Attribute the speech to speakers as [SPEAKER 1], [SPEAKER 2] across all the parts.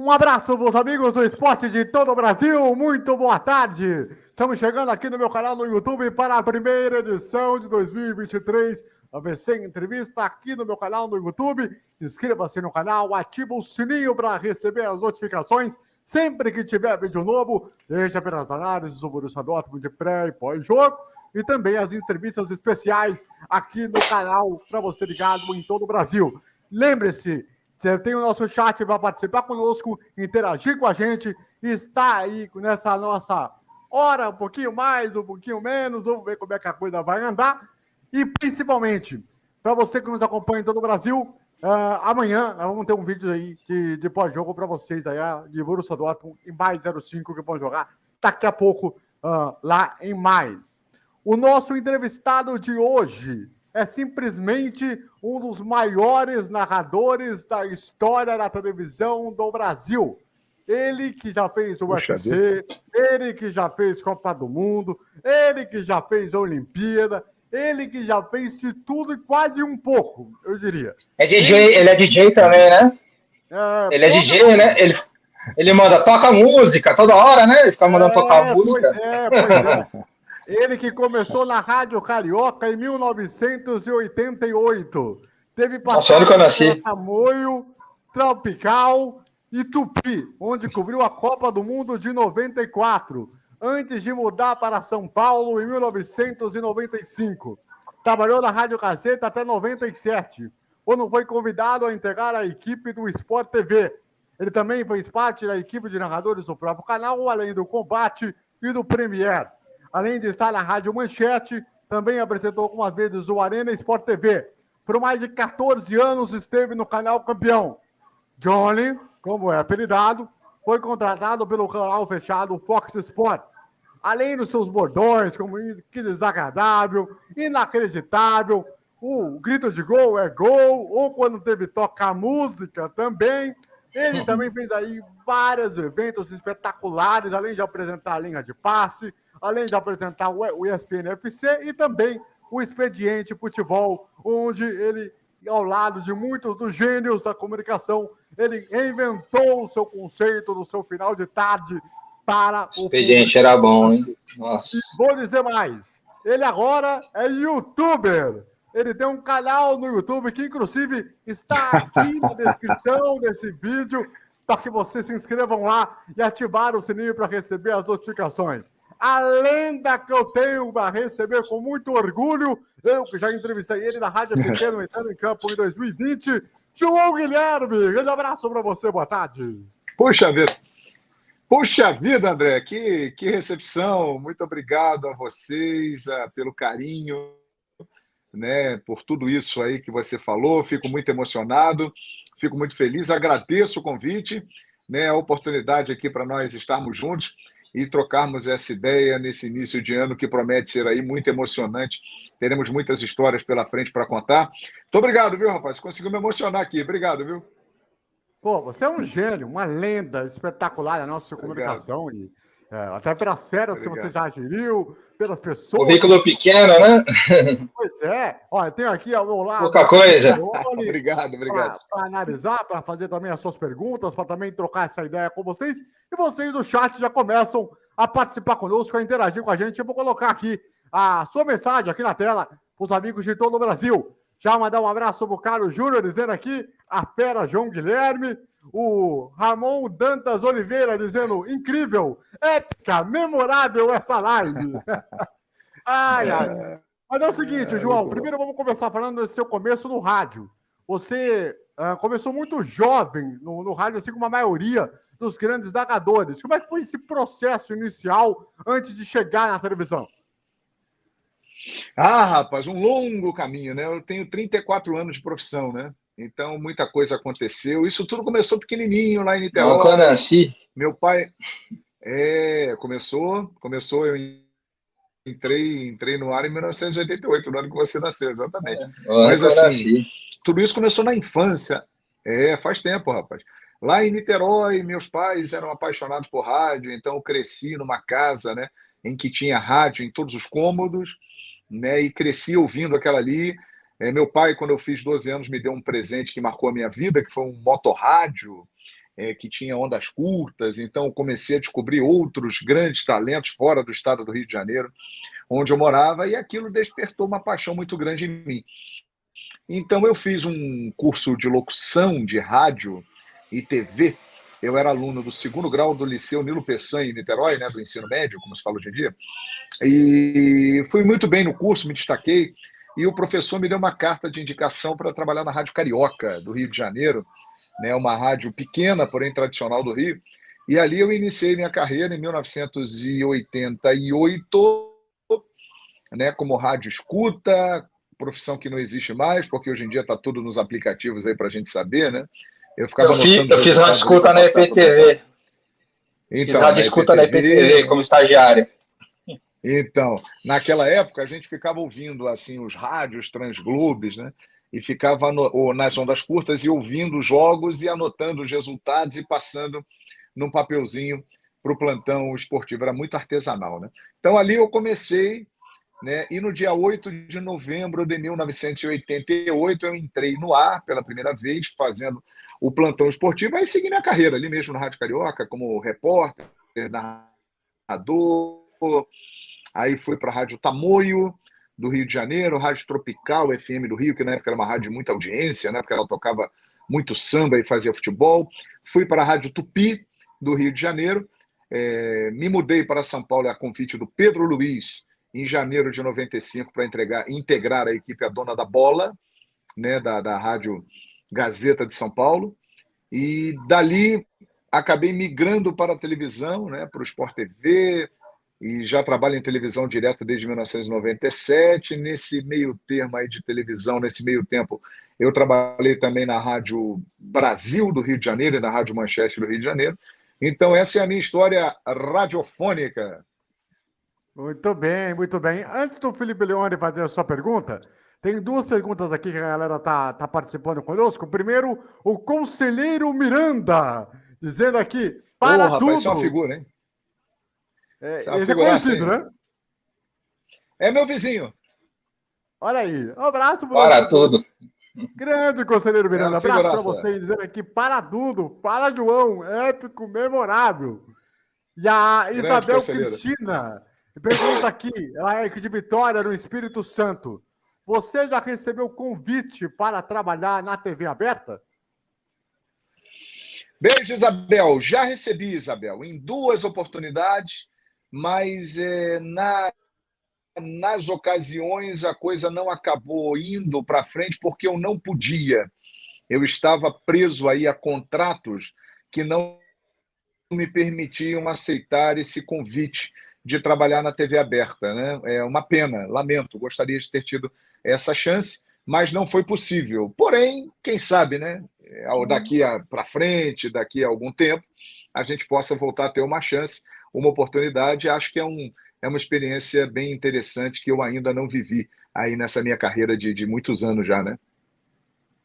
[SPEAKER 1] Um abraço, meus amigos do esporte de todo o Brasil. Muito boa tarde. Estamos chegando aqui no meu canal no YouTube para a primeira edição de 2023. ABC Entrevista aqui no meu canal no YouTube. Inscreva-se no canal, ativa o sininho para receber as notificações. Sempre que tiver vídeo novo, deixa pelas análises do Borussia Dortmund de pré e pós-jogo. E também as entrevistas especiais aqui no canal para você ligado em todo o Brasil. Lembre-se, você tem o nosso chat para participar conosco, interagir com a gente, está aí nessa nossa hora, um pouquinho mais, um pouquinho menos, vamos ver como é que a coisa vai andar. E principalmente, para você que nos acompanha em todo o Brasil, amanhã nós vamos ter um vídeo aí de pós-jogo para vocês aí, de Borussia Dortmund em mais 05 que vão jogar daqui a pouco lá em mais. O nosso entrevistado de hoje é simplesmente um dos maiores narradores da história da televisão do Brasil. Ele que já fez o UFC, ele que já fez Copa do Mundo, ele que já fez a Olimpíada, ele que já fez de tudo e quase um pouco, eu diria.
[SPEAKER 2] É DJ, ele é DJ também, né? Ele é DJ, né? Ele manda, toca música toda hora, né? Ele fica mandando tocar música.
[SPEAKER 1] Pois é. Ele que começou na Rádio Carioca em 1988. Teve passagem pela Tamoio, Tropical e Tupi, onde cobriu a Copa do Mundo de 94, antes de mudar para São Paulo em 1995. Trabalhou na Rádio Gazeta até 97, quando foi convidado a integrar a equipe do Sport TV. Ele também fez parte da equipe de narradores do próprio canal, além do Combate e do Premier. Além de estar na Rádio Manchete, também apresentou algumas vezes o Arena Sport TV. Por mais de 14 anos esteve no canal Campeão. Johnny, como é apelidado, foi contratado pelo canal fechado Fox Sports. Além dos seus bordões, como que desagradável, inacreditável, o grito de gol é gol, ou quando teve tocar música também. Ele também fez aí vários eventos espetaculares, além de apresentar a linha de passe, além de apresentar o ESPN FC e também o Expediente Futebol, onde ele, ao lado de muitos dos gênios da comunicação, ele reinventou o seu conceito no seu final de tarde para o
[SPEAKER 2] Expediente era bom, hein? Nossa.
[SPEAKER 1] E vou dizer mais, ele agora é youtuber. Ele tem um canal no YouTube que, inclusive, está aqui na descrição desse vídeo para que vocês se inscrevam lá e ativar o sininho para receber as notificações. A lenda que eu tenho para receber com muito orgulho, eu que já entrevistei ele na Rádio Pequeno entrando em campo em 2020, João Guilherme. Grande abraço para você, boa tarde.
[SPEAKER 3] Puxa vida, André, que recepção. Muito obrigado a vocês pelo carinho, né, por tudo isso aí que você falou. Fico muito emocionado, fico muito feliz, agradeço o convite, né, a oportunidade aqui para nós estarmos juntos e trocarmos essa ideia nesse início de ano que promete ser aí muito emocionante. Teremos muitas histórias pela frente para contar. Muito obrigado, viu, rapaz? Conseguiu me emocionar aqui. Obrigado, viu?
[SPEAKER 1] Pô, você é um gênio, uma lenda espetacular da nossa comunicação. E, até pelas feras que você já geriu, pelas pessoas.
[SPEAKER 2] O veículo pequeno, né?
[SPEAKER 1] Pois é. Olha, tenho aqui ao meu lado.
[SPEAKER 2] Pouca coisa.
[SPEAKER 3] Obrigado.
[SPEAKER 1] Para analisar, para fazer também as suas perguntas, para também trocar essa ideia com vocês. E vocês do chat já começam a participar conosco, a interagir com a gente. Eu vou colocar aqui a sua mensagem aqui na tela para os amigos de todo o Brasil. Já mandar um abraço para o Carlos Júnior, dizendo aqui, a fera João Guilherme. O Ramon Dantas Oliveira dizendo, incrível, épica, memorável essa live. Ai. Mas é o seguinte, João, primeiro vamos começar falando desse seu começo no rádio. Você começou muito jovem no rádio, assim como a maioria dos grandes narradores. Como é que foi esse processo inicial antes de chegar na televisão?
[SPEAKER 3] Rapaz, um longo caminho, né? Eu tenho 34 anos de profissão, né? Então, muita coisa aconteceu. Isso tudo começou pequenininho, lá em Niterói.
[SPEAKER 2] Quando eu nasci.
[SPEAKER 3] Meu pai... Começou, eu entrei no ar em 1988, no ano que você nasceu, exatamente. Mas assim, tudo isso começou na infância. Faz tempo, rapaz. Lá em Niterói, meus pais eram apaixonados por rádio, então eu cresci numa casa, né, em que tinha rádio em todos os cômodos, né, e cresci ouvindo aquela ali. Meu pai, quando eu fiz 12 anos, me deu um presente que marcou a minha vida, que foi um motorrádio. que tinha ondas curtas, então comecei a descobrir outros grandes talentos fora do estado do Rio de Janeiro, onde eu morava, e aquilo despertou uma paixão muito grande em mim. Então eu fiz um curso de locução de rádio e TV. Eu era aluno do 2º grau do Liceu Nilo Peçanha, em Niterói, né, do ensino médio, como se fala hoje em dia, e fui muito bem no curso, me destaquei, e o professor me deu uma carta de indicação para trabalhar na Rádio Carioca, do Rio de Janeiro, né, uma rádio pequena, porém tradicional do Rio, e ali eu iniciei minha carreira em 1988, né, como rádio escuta, profissão que não existe mais, porque hoje em dia está tudo nos aplicativos aí para a gente saber, né? Eu ficava anotando
[SPEAKER 2] Eu fiz rádio escuta na IPTV.
[SPEAKER 3] Então,
[SPEAKER 2] fiz rádio escuta na IPTV como estagiário.
[SPEAKER 3] Então, naquela época, a gente ficava ouvindo assim os rádios Transglobes, né? E ficava nas ondas curtas e ouvindo os jogos e anotando os resultados e passando num papelzinho para o plantão esportivo. Era muito artesanal, né? Então, ali eu comecei, né? E no dia 8 de novembro de 1988, eu entrei no ar pela primeira vez, fazendo o plantão esportivo, aí segui minha carreira ali mesmo na Rádio Carioca, como repórter, narrador. Aí fui para a Rádio Tamoio, do Rio de Janeiro, Rádio Tropical FM do Rio, que na época era uma rádio de muita audiência, né, porque ela tocava muito samba e fazia futebol. Fui para a Rádio Tupi, do Rio de Janeiro. Me mudei para São Paulo a convite do Pedro Luiz, em janeiro de 95, para integrar a equipe A Dona da Bola, né, da Rádio Gazeta de São Paulo. E dali acabei migrando para a televisão, né, para o Sport TV, e já trabalho em televisão direto desde 1997. Nesse meio termo aí de televisão, nesse meio tempo, eu trabalhei também na Rádio Brasil do Rio de Janeiro e na Rádio Manchete do Rio de Janeiro. Então, essa é a minha história radiofônica.
[SPEAKER 1] Muito bem, muito bem. Antes do Felipe Leone fazer a sua pergunta, tem 2 perguntas aqui que a galera tá participando conosco. Primeiro, o Conselheiro Miranda, dizendo aqui, para tudo.
[SPEAKER 3] Rapaz, isso é uma figura, hein?
[SPEAKER 1] Esse é conhecido, né?
[SPEAKER 3] É meu vizinho.
[SPEAKER 1] Olha aí, um abraço
[SPEAKER 2] para tudo.
[SPEAKER 1] Grande Conselheiro Miranda, abraço para você, dizendo aqui, para tudo, fala João, épico, memorável. E a Isabel Cristina pergunta aqui, ela é de Vitória, no Espírito Santo. Você já recebeu convite para trabalhar na TV aberta?
[SPEAKER 3] Beijo, Isabel. Já recebi, Isabel, em 2 oportunidades, mas nas ocasiões a coisa não acabou indo para frente porque eu não podia. Eu estava preso aí a contratos que não me permitiam aceitar esse convite de trabalhar na TV aberta, né? É uma pena, lamento, gostaria de ter tido essa chance, mas não foi possível. Porém, quem sabe, né? Daqui para frente, daqui a algum tempo, a gente possa voltar a ter uma chance, uma oportunidade. Acho que é uma experiência bem interessante que eu ainda não vivi aí nessa minha carreira de muitos anos já, né?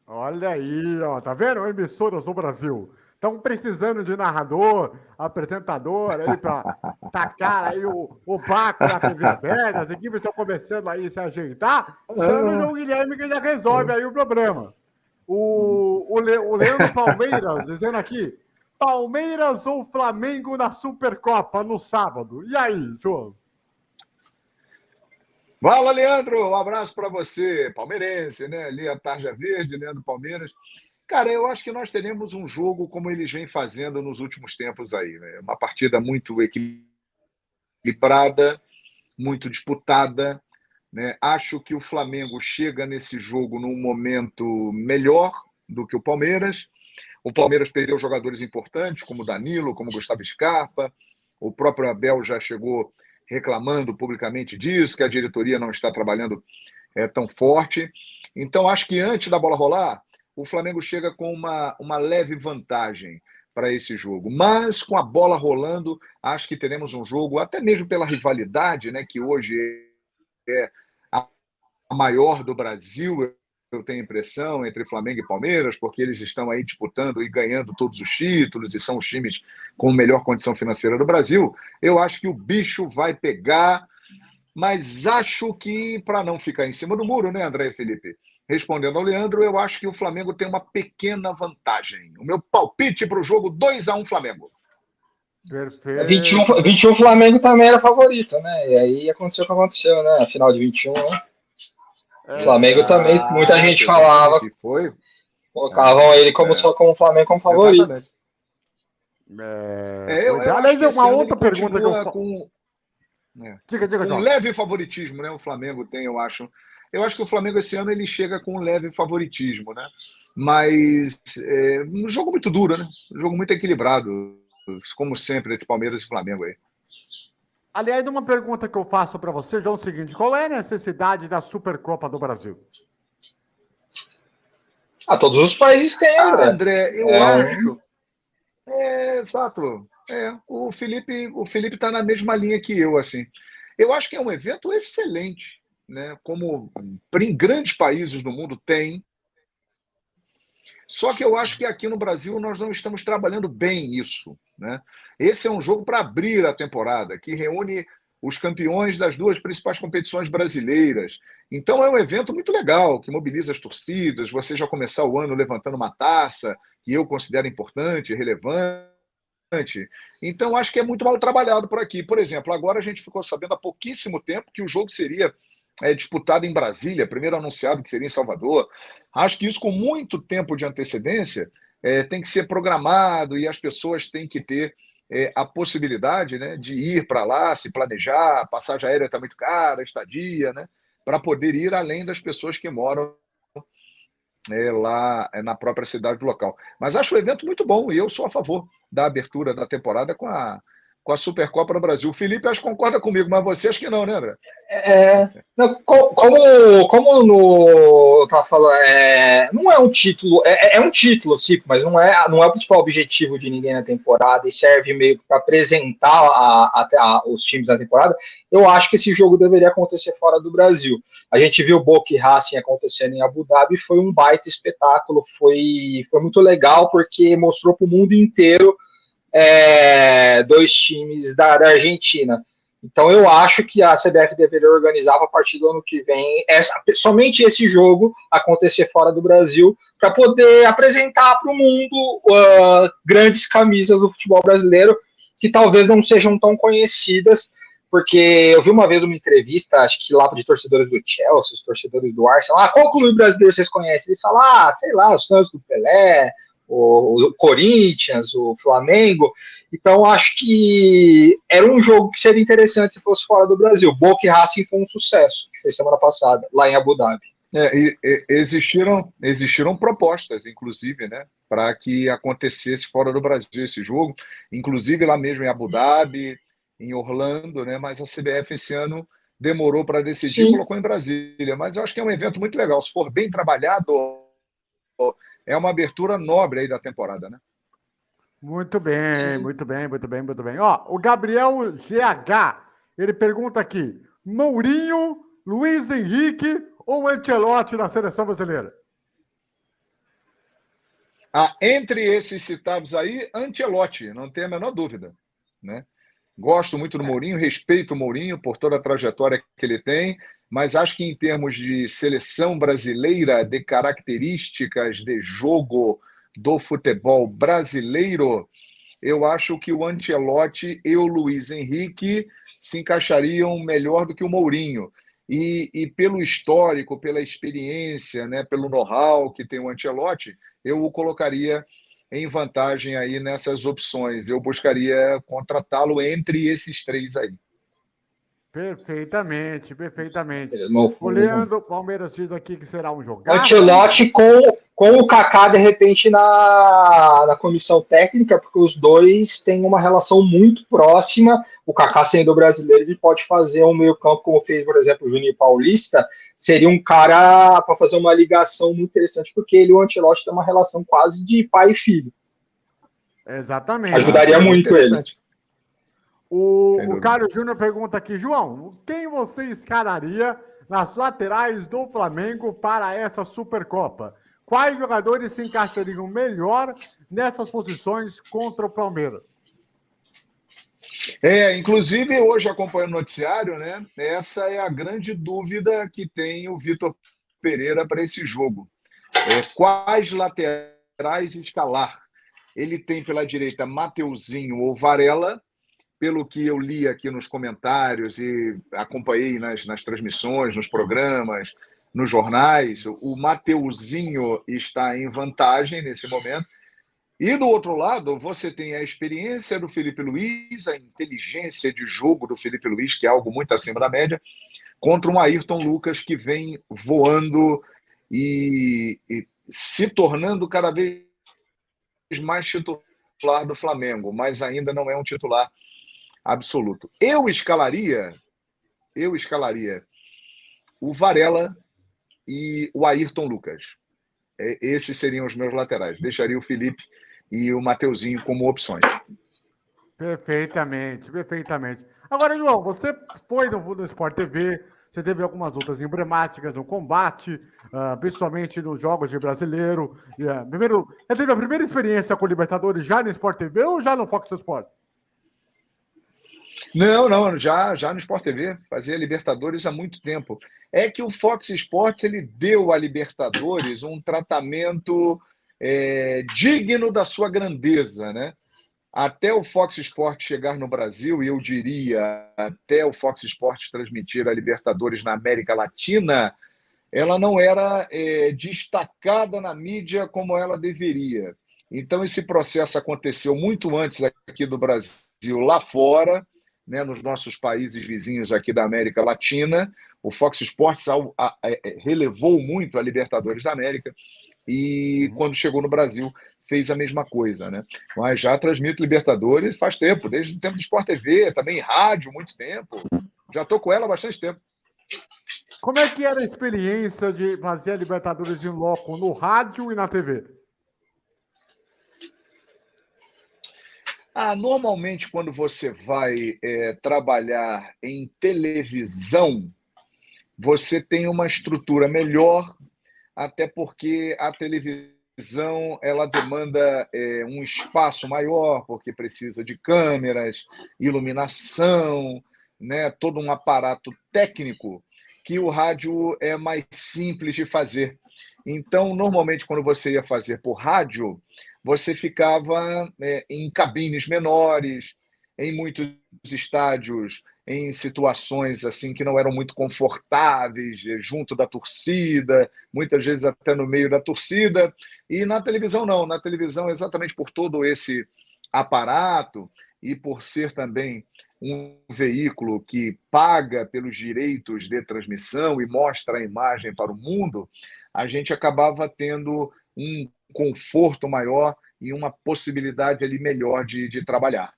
[SPEAKER 1] Olha aí, ó, tá vendo? Emissoras do Brasil. Estão precisando de narrador, apresentador aí para tacar aí o Baco na TV aberta. As equipes estão começando aí a se ajeitar. Chama o João Guilherme que já resolve aí o problema. O Leandro Palmeiras dizendo aqui, Palmeiras ou Flamengo na Supercopa no sábado. E aí, João?
[SPEAKER 3] Fala, Leandro, um abraço para você, palmeirense, né? Ali a tarja verde, Leandro Palmeiras. Cara, eu acho que nós teremos um jogo como eles vêm fazendo nos últimos tempos aí, né? Uma partida muito equilibrada, muito disputada, né? Acho que o Flamengo chega nesse jogo num momento melhor do que o Palmeiras. O Palmeiras perdeu jogadores importantes, como Danilo, como Gustavo Scarpa. O próprio Abel já chegou reclamando publicamente disso, que a diretoria não está trabalhando tão forte. Então, acho que antes da bola rolar, o Flamengo chega com uma leve vantagem para esse jogo. Mas, com a bola rolando, acho que teremos um jogo, até mesmo pela rivalidade, né, que hoje é a maior do Brasil, eu tenho a impressão, entre Flamengo e Palmeiras, porque eles estão aí disputando e ganhando todos os títulos e são os times com melhor condição financeira do Brasil. Eu acho que o bicho vai pegar, mas acho que, para não ficar em cima do muro, né, André e Felipe? respondendo ao Leandro, eu acho que o Flamengo tem uma pequena vantagem. O meu palpite para o jogo, 2-1 Flamengo.
[SPEAKER 2] É
[SPEAKER 1] Perfeito.
[SPEAKER 2] 21 o Flamengo também era favorito, né? E aí aconteceu o que aconteceu, né? A final de 21, né? O Flamengo também, muita gente falava,
[SPEAKER 3] exatamente. Foi.
[SPEAKER 2] colocavam ele como só como o Flamengo como favorito.
[SPEAKER 3] Exatamente.
[SPEAKER 1] Pois é.
[SPEAKER 3] Eu
[SPEAKER 1] Além
[SPEAKER 3] acho
[SPEAKER 1] de
[SPEAKER 3] que esse
[SPEAKER 1] uma
[SPEAKER 3] ano
[SPEAKER 1] outra
[SPEAKER 3] ele
[SPEAKER 1] pergunta que eu
[SPEAKER 3] continua com
[SPEAKER 1] diga,
[SPEAKER 3] um
[SPEAKER 1] João.
[SPEAKER 3] leve favoritismo, né? O Flamengo tem, eu acho. Eu acho que o Flamengo esse ano ele chega com um leve favoritismo, né? Mas um jogo muito duro, né? Um jogo muito equilibrado, como sempre, entre Palmeiras e Flamengo aí.
[SPEAKER 1] Aliás, uma pergunta que eu faço para você, João, é o seguinte: qual é a necessidade da Supercopa do Brasil?
[SPEAKER 2] Todos os países têm, André.
[SPEAKER 3] André, eu acho. Exato. O Felipe está na mesma linha que eu, assim. Eu acho que é um evento excelente, né? Como em grandes países do mundo tem. Só que eu acho que aqui no Brasil nós não estamos trabalhando bem isso, né? Esse é um jogo para abrir a temporada, que reúne os campeões das duas principais competições brasileiras. Então é um evento muito legal, que mobiliza as torcidas, você já começar o ano levantando uma taça, que eu considero importante, relevante. Então, acho que é muito mal trabalhado por aqui. Por exemplo, agora a gente ficou sabendo há pouquíssimo tempo que o jogo seria disputado em Brasília, primeiro anunciado que seria em Salvador. Acho que isso, com muito tempo de antecedência, tem que ser programado e as pessoas têm que ter a possibilidade, né, de ir para lá, se planejar. A passagem aérea está muito cara, a estadia, né, para poder ir além das pessoas que moram lá na própria cidade do local. Mas acho o evento muito bom e eu sou a favor da abertura da temporada com a Supercopa do Brasil. O Felipe acho que concorda comigo, mas você acha que não, né, André?
[SPEAKER 2] Como eu tava falando, não é um título, é um título, sim, mas não é o principal objetivo de ninguém na temporada e serve meio para apresentar os times na temporada. Eu acho que esse jogo deveria acontecer fora do Brasil. A gente viu o Boca e Racing acontecendo em Abu Dhabi, foi um baita espetáculo, foi muito legal porque mostrou para o mundo inteiro dois times da Argentina. Então eu acho que a CBF deveria organizar a partir do ano que vem somente esse jogo acontecer fora do Brasil para poder apresentar para o mundo grandes camisas do futebol brasileiro que talvez não sejam tão conhecidas, porque eu vi uma vez uma entrevista, acho que lá de torcedores do Chelsea, os torcedores do Arsenal, qual clube brasileiro vocês conhecem? Eles falam, sei lá, os Santos do Pelé, o Corinthians, o Flamengo. Então, acho que era um jogo que seria interessante se fosse fora do Brasil. Boca e Racing foi um sucesso, que foi semana passada, lá em Abu Dhabi.
[SPEAKER 3] Existiram propostas, inclusive, né, para que acontecesse fora do Brasil esse jogo, inclusive lá mesmo em Abu Dhabi, em Orlando, né, mas a CBF esse ano demorou para decidir e colocou em Brasília. Mas eu acho que é um evento muito legal. Se for bem trabalhado, é uma abertura nobre aí da temporada, né?
[SPEAKER 1] Muito bem, muito bem, muito bem, muito bem. Ó, o Gabriel GH, ele pergunta aqui: Mourinho, Luiz Henrique ou Ancelotti na seleção brasileira?
[SPEAKER 3] Entre esses citados aí, Ancelotti, não tem a menor dúvida, né? Gosto muito do Mourinho, respeito o Mourinho por toda a trajetória que ele tem, mas acho que em termos de seleção brasileira, de características de jogo do futebol brasileiro, eu acho que o Ancelotti e o Luiz Henrique se encaixariam melhor do que o Mourinho. E pelo histórico, pela experiência, né, pelo know-how que tem o Ancelotti, eu o colocaria em vantagem aí nessas opções. Eu buscaria contratá-lo entre esses três aí.
[SPEAKER 1] Perfeitamente, perfeitamente. O Leandro Palmeiras diz aqui que será um jogaço.
[SPEAKER 2] Ancelotti com o Kaká, de repente, na comissão técnica, porque os dois têm uma relação muito próxima. O Kaká, sendo brasileiro, ele pode fazer um meio campo, como fez, por exemplo, o Juninho Paulista. Seria um cara para fazer uma ligação muito interessante, porque ele e o Ancelotti têm uma relação quase de pai e filho.
[SPEAKER 1] Exatamente.
[SPEAKER 2] Ajudaria muito ele.
[SPEAKER 1] O Carlos Júnior pergunta aqui: João, quem você escalaria nas laterais do Flamengo para essa Supercopa? Quais jogadores se encaixariam melhor nessas posições contra o Palmeiras?
[SPEAKER 3] Inclusive, hoje acompanhando o noticiário, né? Essa é a grande dúvida que tem o Vitor Pereira para esse jogo. Quais laterais escalar? Ele tem pela direita Mateuzinho ou Varela, pelo que eu li aqui nos comentários e acompanhei nas transmissões, nos programas, nos jornais, o Mateuzinho está em vantagem nesse momento. E do outro lado, você tem a experiência do Felipe Luiz, a inteligência de jogo do Felipe Luiz, que é algo muito acima da média, contra um Ayrton Lucas que vem voando e se tornando cada vez mais titular do Flamengo, mas ainda não é um titular absoluto. Eu escalaria o Varela e o Ayrton Lucas. Esses seriam os meus laterais. Deixaria o Felipe e o Mateuzinho como opções.
[SPEAKER 1] Perfeitamente, perfeitamente. Agora, João, você foi no Sport TV, você teve algumas lutas emblemáticas no combate, principalmente nos jogos de brasileiro. Primeiro, você teve a primeira experiência com o Libertadores já no Sport TV ou já no Fox Sports?
[SPEAKER 3] Não, já no Sport TV, fazia Libertadores há muito tempo. É que o Fox Sports ele deu à Libertadores um tratamento digno da sua grandeza, né? Até o Fox Sports chegar no Brasil, e eu diria até o Fox Sports transmitir a Libertadores na América Latina, ela não era destacada na mídia como ela deveria. Então, esse processo aconteceu muito antes aqui do Brasil, lá fora, né, nos nossos países vizinhos aqui da América Latina. O Fox Sports relevou muito a Libertadores da América e, quando chegou no Brasil, fez a mesma coisa, né? Mas já transmito Libertadores faz tempo, desde o tempo do Sport TV, também rádio, muito tempo. Já estou com ela há bastante tempo.
[SPEAKER 1] Como é que era a experiência de fazer a Libertadores em loco no rádio e na TV?
[SPEAKER 3] Normalmente, quando você vai trabalhar em televisão, você tem uma estrutura melhor, até porque a televisão ela demanda um espaço maior, porque precisa de câmeras, iluminação, né, todo um aparato técnico que o rádio é mais simples de fazer. Então, normalmente, quando você ia fazer por rádio, você ficava em cabines menores, em muitos estádios, em situações assim que não eram muito confortáveis, junto da torcida, muitas vezes até no meio da torcida. E na televisão não, na televisão exatamente por todo esse aparato e por ser também um veículo que paga pelos direitos de transmissão e mostra a imagem para o mundo, a gente acabava tendo um conforto maior e uma possibilidade ali melhor de trabalhar.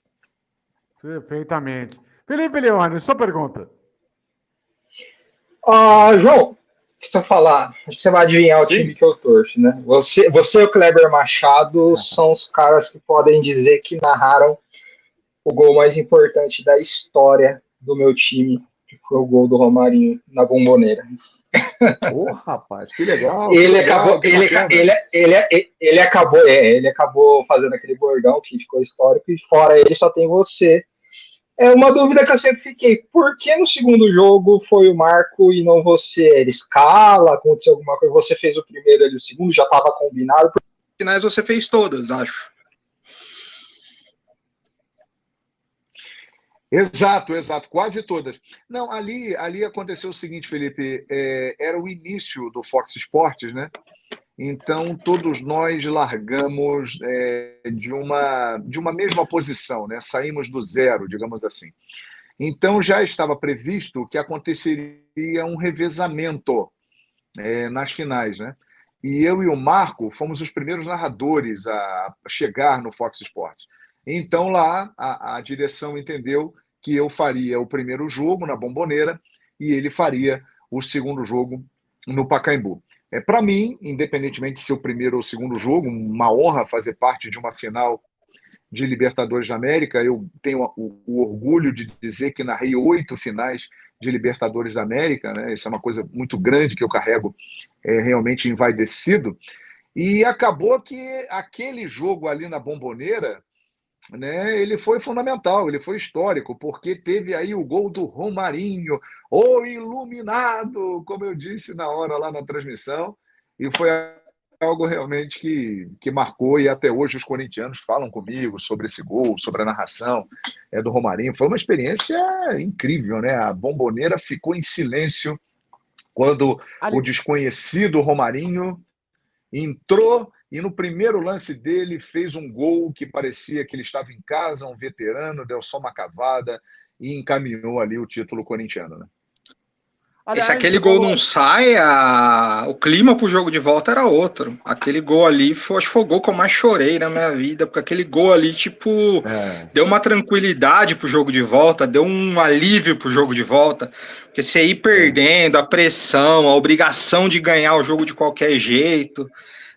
[SPEAKER 1] Perfeitamente. Felipe Leone, sua pergunta.
[SPEAKER 2] João, deixa eu falar, você vai adivinhar o time que eu torço, né? Você e o Kleber Machado são os caras que podem dizer que narraram o gol mais importante da história do meu time, que foi o gol do Romarinho na Bombonera.
[SPEAKER 3] Rapaz, que legal.
[SPEAKER 2] Ele acabou fazendo aquele bordão que ficou histórico, e fora ele só tem você. É uma dúvida que eu sempre fiquei. Por que no segundo jogo foi o Marco e não você? Ele escala, aconteceu alguma coisa, você fez o primeiro e o segundo, já estava combinado. Porque nos finais você fez todas, acho.
[SPEAKER 3] Exato, quase todas. Não, ali aconteceu o seguinte, Felipe, era o início do Fox Sports, né? Então, todos nós largamos de uma mesma posição, né? Saímos do zero, digamos assim. Então, já estava previsto que aconteceria um revezamento nas finais, né? E eu e o Marco fomos os primeiros narradores a chegar no Fox Sports. Então, lá, a direção entendeu que eu faria o primeiro jogo na Bombonera e ele faria o segundo jogo no Pacaembu. Para mim, independentemente de ser o primeiro ou o segundo jogo, uma honra fazer parte de uma final de Libertadores da América. Eu tenho o orgulho de dizer que narrei 8 finais de Libertadores da América, né? Isso é uma coisa muito grande que eu carrego realmente envaidecido. E acabou que aquele jogo ali na Bombonera né, ele foi fundamental, ele foi histórico, porque teve aí o gol do Romarinho, o iluminado, como eu disse na hora lá na transmissão, e foi algo realmente que marcou, e até hoje os corintianos falam comigo sobre esse gol, sobre a narração do Romarinho. Foi uma experiência incrível, né? A Bombonera ficou em silêncio quando o
[SPEAKER 1] Ali,
[SPEAKER 3] desconhecido Romarinho entrou e no primeiro lance dele fez um gol que parecia que ele estava em casa, um veterano, deu só uma cavada e encaminhou ali o título corintiano, né?
[SPEAKER 2] E se
[SPEAKER 1] aliás,
[SPEAKER 2] aquele
[SPEAKER 1] você
[SPEAKER 2] gol
[SPEAKER 1] falou.
[SPEAKER 2] não sai, o clima pro jogo de volta era outro. Aquele gol ali, acho que foi o gol que eu mais chorei na minha vida, porque aquele gol ali, tipo,
[SPEAKER 3] É,
[SPEAKER 2] deu uma tranquilidade pro jogo de volta, deu um alívio pro jogo de volta, porque você ir
[SPEAKER 3] é.
[SPEAKER 2] perdendo, a pressão, a obrigação de ganhar o jogo de qualquer jeito,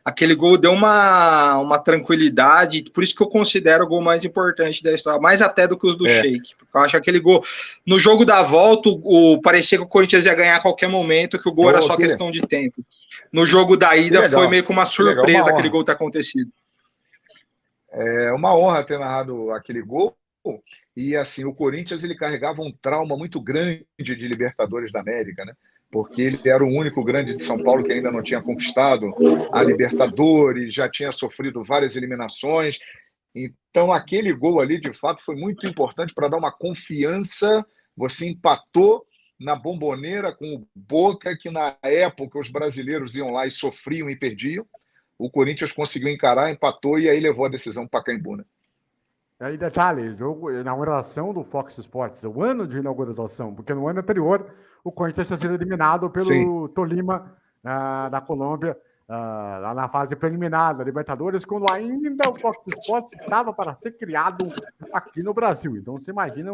[SPEAKER 2] aquele gol deu uma tranquilidade, por isso que eu considero o gol mais importante da história, mais até do que os do
[SPEAKER 3] É.
[SPEAKER 2] Sheik. Eu acho que aquele gol, no jogo da volta, parecia que o Corinthians ia ganhar a qualquer momento, que o gol era
[SPEAKER 3] Oh,
[SPEAKER 2] só questão de tempo. No jogo da
[SPEAKER 3] que
[SPEAKER 2] ida foi
[SPEAKER 3] legal,
[SPEAKER 2] meio que uma
[SPEAKER 3] que legal, uma
[SPEAKER 2] surpresa aquele
[SPEAKER 3] honra.
[SPEAKER 2] gol ter acontecido.
[SPEAKER 3] É uma honra ter narrado aquele gol. E assim, o Corinthians ele carregava um trauma muito grande de Libertadores da América, né? Porque ele era o único grande de São Paulo que ainda não tinha conquistado a Libertadores, já tinha sofrido várias eliminações. Então, aquele gol ali, de fato, foi muito importante para dar uma confiança. Você empatou na Bombonera com o Boca, que na época os brasileiros iam lá e sofriam e perdiam. O Corinthians conseguiu encarar, empatou e aí levou a decisão para Pacaembu, né?
[SPEAKER 1] Aí, detalhe, jogo, inauguração do Fox Sports, o ano de inauguração, porque no ano anterior o Corinthians tinha sido eliminado
[SPEAKER 3] Sim.
[SPEAKER 1] pelo Tolima, da Colômbia, lá na fase preliminar da Libertadores, quando ainda o Fox Sports estava para ser criado aqui no Brasil. Então, você imagina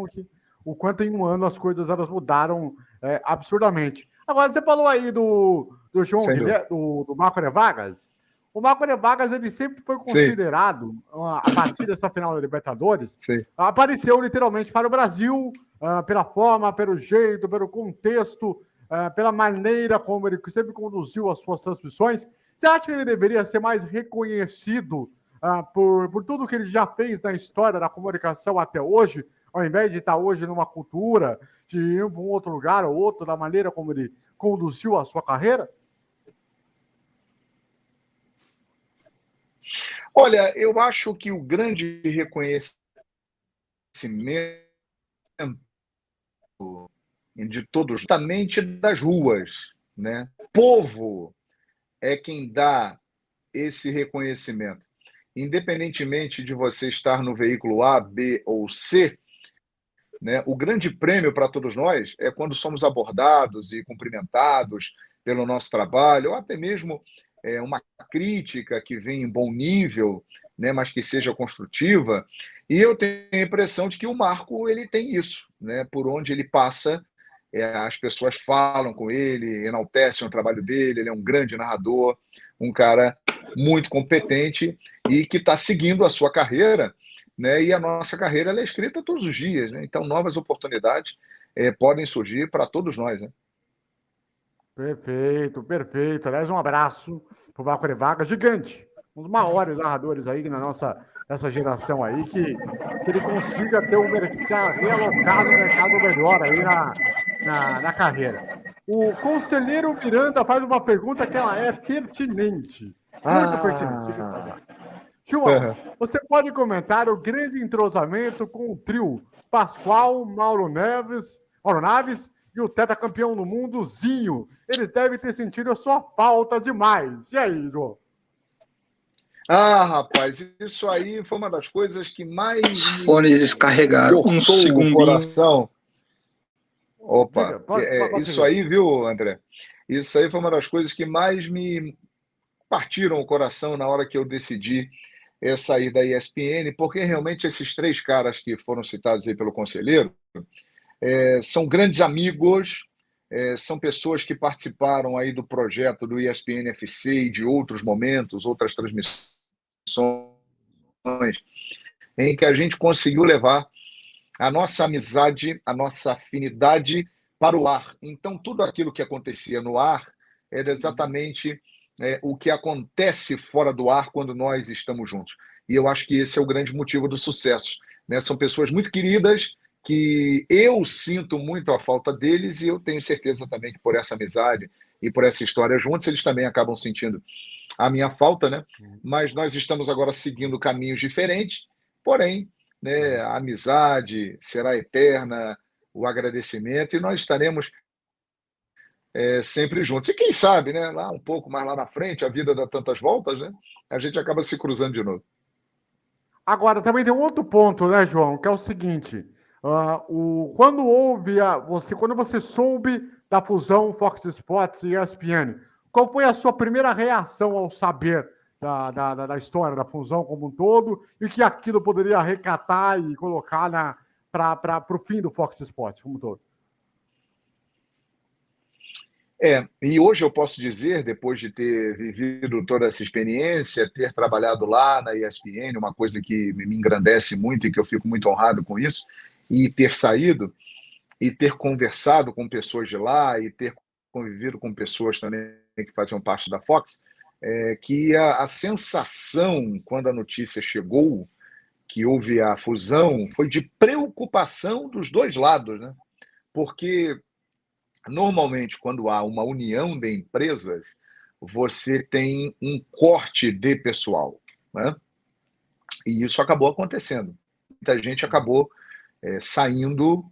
[SPEAKER 1] o quanto em um ano as coisas elas mudaram absurdamente. Agora, você falou aí do João
[SPEAKER 3] Sem dúvida.
[SPEAKER 1] Guilherme, do Marco Vargas. O Marco Vargas ele sempre foi
[SPEAKER 3] Sim,
[SPEAKER 1] considerado, a partir dessa final da Libertadores,
[SPEAKER 3] sim.
[SPEAKER 1] apareceu literalmente para o Brasil, pela forma, pelo jeito, pelo contexto, pela maneira como ele sempre conduziu as suas transmissões. Você acha que ele deveria ser mais reconhecido por tudo que ele já fez na história da comunicação até hoje, ao invés de estar hoje numa cultura, de ir para um outro lugar ou outro, da maneira como ele conduziu a sua carreira?
[SPEAKER 3] Olha, eu acho que o grande reconhecimento de todos, justamente das ruas, né? O povo é quem dá esse reconhecimento. Independentemente de você estar no veículo A, B ou C, né, o grande prêmio para todos nós é quando somos abordados e cumprimentados pelo nosso trabalho, ou até mesmo uma crítica que vem em bom nível, né, mas que seja construtiva. E eu tenho a impressão de que o Marco ele tem isso, né, por onde ele passa, as pessoas falam com ele, enaltecem o trabalho dele, ele é um grande narrador, um cara muito competente e que está seguindo a sua carreira, né? E a nossa carreira ela é escrita todos os dias, né? Então novas oportunidades podem surgir para todos nós, né?
[SPEAKER 1] Perfeito, perfeito. Aliás, um abraço para o Marco Vargas, gigante. Um dos maiores narradores aí nessa geração aí, que ele consiga ter se realocar no mercado melhor aí na carreira. O conselheiro Miranda faz uma pergunta que ela é pertinente. Muito pertinente. Deixa eu
[SPEAKER 3] Ah,
[SPEAKER 1] falar. João, você pode comentar o grande entrosamento com o trio Pascoal, Mauro Naves e o tetracampeão do mundo, Zinho. Eles devem ter sentido a sua falta demais. E aí, João?
[SPEAKER 3] rapaz, isso aí foi uma das coisas que mais
[SPEAKER 2] Os fones
[SPEAKER 3] me
[SPEAKER 2] descarregaram um
[SPEAKER 3] cortou o
[SPEAKER 2] segundinho.
[SPEAKER 3] coração.
[SPEAKER 1] Diga,
[SPEAKER 3] Opa,
[SPEAKER 1] pode
[SPEAKER 3] isso
[SPEAKER 1] seguir.
[SPEAKER 3] aí, viu, André? Isso aí foi uma das coisas que mais me partiram o coração na hora que eu decidi sair da ESPN, porque realmente esses três caras que foram citados aí pelo conselheiro são grandes amigos, são pessoas que participaram aí do projeto do ESPN FC e de outros momentos, outras transmissões, em que a gente conseguiu levar a nossa amizade, a nossa afinidade para o ar. Então, tudo aquilo que acontecia no ar era exatamente o que acontece fora do ar quando nós estamos juntos. e eu acho que esse é o grande motivo do sucesso, né? São pessoas muito queridas, que eu sinto muito a falta deles, e eu tenho certeza também que por essa amizade e por essa história juntos, eles também acabam sentindo a minha falta, né? Mas nós estamos agora seguindo caminhos diferentes, porém, né, a amizade será eterna, o agradecimento, e nós estaremos sempre juntos. E quem sabe, né, lá um pouco mais lá na frente, a vida dá tantas voltas, né? A gente acaba se cruzando de novo.
[SPEAKER 1] Agora, também tem um outro ponto, né, João, que é o seguinte: quando quando você soube da fusão Fox Sports e ESPN, qual foi a sua primeira reação ao saber da história da fusão como um todo e que aquilo poderia recatar e colocar para o fim do Fox Sports como um todo?
[SPEAKER 3] E hoje eu posso dizer, depois de ter vivido toda essa experiência, ter trabalhado lá na ESPN, uma coisa que me engrandece muito e que eu fico muito honrado com isso, e ter saído e ter conversado com pessoas de lá e ter convivido com pessoas também que faziam parte da Fox, que a sensação, quando a notícia chegou, que houve a fusão, foi de preocupação dos dois lados, né? Porque normalmente, quando há uma união de empresas, você tem um corte de pessoal, né? E isso acabou acontecendo. Muita gente acabou saindo,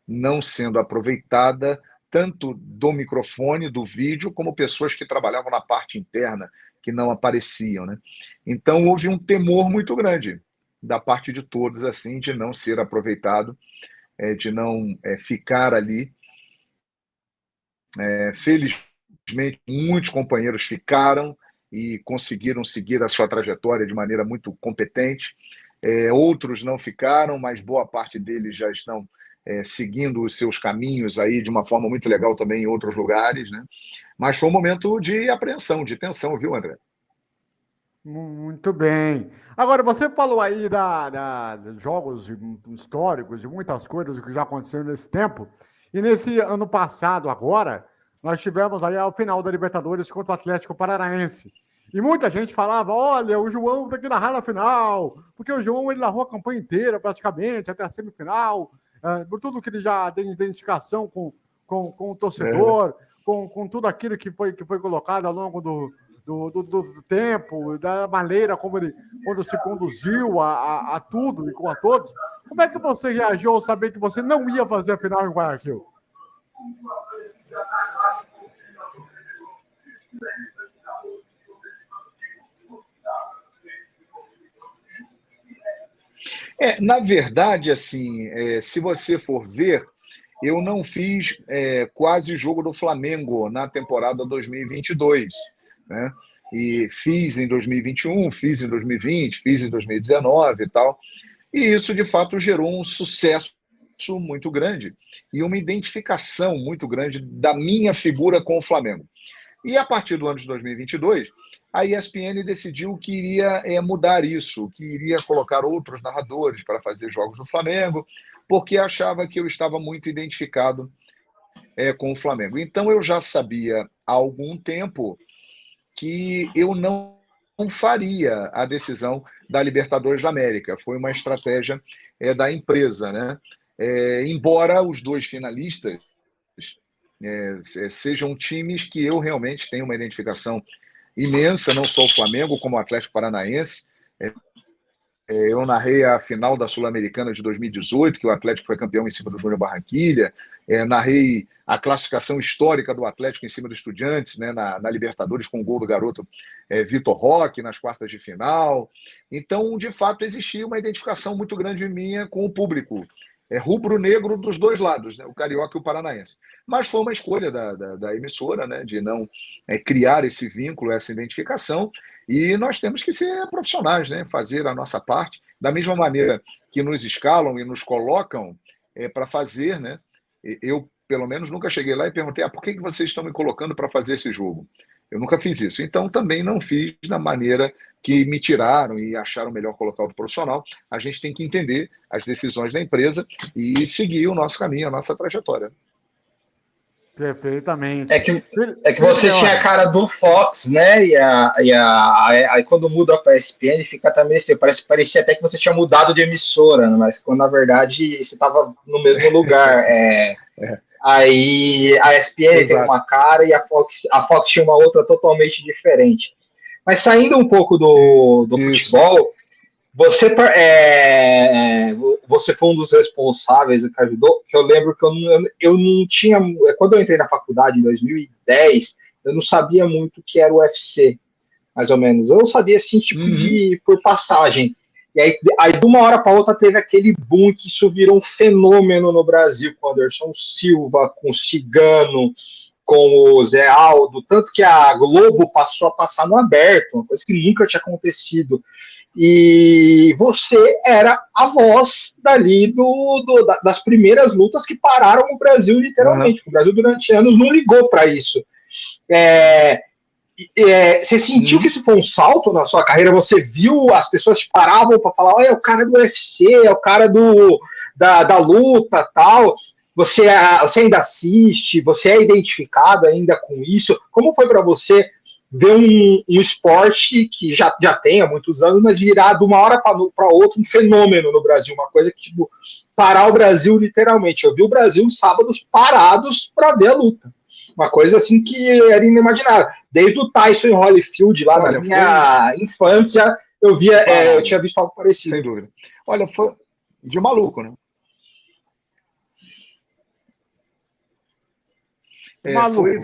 [SPEAKER 3] não sendo aproveitada, tanto do microfone, do vídeo, como pessoas que trabalhavam na parte interna, que não apareciam, né? Então, houve um temor muito grande da parte de todos, assim, de não ser aproveitado, de não ficar ali. Felizmente, muitos companheiros ficaram e conseguiram seguir a sua trajetória de maneira muito competente. Outros não ficaram, mas boa parte deles já estão seguindo os seus caminhos aí de uma forma muito legal também em outros lugares, né? Mas foi um momento de apreensão, de tensão, viu, André?
[SPEAKER 1] Muito bem. Agora, você falou aí de jogos históricos, de muitas coisas que já aconteceram nesse tempo. E nesse ano passado, agora, nós tivemos aí ao final da Libertadores contra o Atlético Paranaense. E muita gente falava: olha, o João tem que narrar na final, porque o João ele narrou a campanha inteira, praticamente, até a semifinal, por tudo que ele já tem identificação com o torcedor, com tudo aquilo que foi colocado ao longo do tempo, da maneira como ele quando se conduziu a tudo e com a todos. Como é que você reagiu ao saber que você não ia fazer a final em Guayaquil?
[SPEAKER 3] Na verdade, assim, se você for ver, eu não fiz quase jogo do Flamengo na temporada 2022, né? E fiz em 2021, fiz em 2020, fiz em 2019 e tal. E isso, de fato, gerou um sucesso muito grande e uma identificação muito grande da minha figura com o Flamengo. E a partir do ano de 2022, a ESPN decidiu que iria mudar isso, que iria colocar outros narradores para fazer jogos do Flamengo, porque achava que eu estava muito identificado com o Flamengo. Então eu já sabia há algum tempo que eu não faria a decisão da Libertadores da América. Foi uma estratégia da empresa, né? Embora os dois finalistas sejam times que eu realmente tenho uma identificação imensa, não só o Flamengo, como o Atlético Paranaense. Eu narrei a final da Sul-Americana de 2018, que o Atlético foi campeão em cima do Júnior Barranquilla. Narrei a classificação histórica do Atlético em cima do Estudiantes, né, na Libertadores, com o gol do garoto Vitor Roque, nas quartas de final. Então, de fato, existia uma identificação muito grande minha com o público. Rubro-negro dos dois lados, né, o carioca e o paranaense. Mas foi uma escolha da emissora, né, de não criar esse vínculo, essa identificação, e nós temos que ser profissionais, né, fazer a nossa parte, da mesma maneira que nos escalam e nos colocam para fazer, né. Eu, pelo menos, nunca cheguei lá e perguntei: por que vocês estão me colocando para fazer esse jogo? Eu nunca fiz isso. Então, também não fiz da maneira que me tiraram e acharam melhor colocar o profissional. A gente tem que entender as decisões da empresa e seguir o nosso caminho, a nossa trajetória.
[SPEAKER 1] Perfeitamente.
[SPEAKER 2] É que você tinha a cara do Fox, né? Aí quando muda para a ESPN fica também assim, parecia até que você tinha mudado de emissora, né? Mas quando na verdade você estava no mesmo lugar. Aí a ESPN tem
[SPEAKER 3] Exato.
[SPEAKER 2] uma cara e a Fox tinha uma outra totalmente diferente. Mas saindo um pouco do
[SPEAKER 3] Isso.
[SPEAKER 2] futebol, você foi um dos responsáveis que ajudou, que eu lembro que eu não tinha. Quando eu entrei na faculdade em 2010, eu não sabia muito o que era o UFC, mais ou menos. Eu sabia assim, tipo, por passagem. E aí, de uma hora para outra, teve aquele boom que isso virou um fenômeno no Brasil, com o Anderson Silva, com o Cigano, com o Zé Aldo, tanto que a Globo passou a passar no aberto, uma coisa que nunca tinha acontecido. E você era a voz dali das primeiras lutas que pararam o Brasil, literalmente. O Brasil, durante anos, não ligou para isso. Você sentiu que isso foi um salto na sua carreira? Você viu as pessoas te paravam para falar: olha, é o cara do UFC, é o cara da luta, tal. Você ainda assiste? Você é identificado ainda com isso? Como foi para você ver um esporte que já tem há muitos anos, mas virar de uma hora para outra um fenômeno no Brasil? Uma coisa que, tipo, parar o Brasil literalmente. Eu vi o Brasil sábados parados para ver a luta. Uma coisa assim que era inimaginável. Desde o Tyson em Holyfield, lá na minha infância, eu tinha visto algo parecido.
[SPEAKER 3] Sem dúvida. Olha, foi de maluco, né?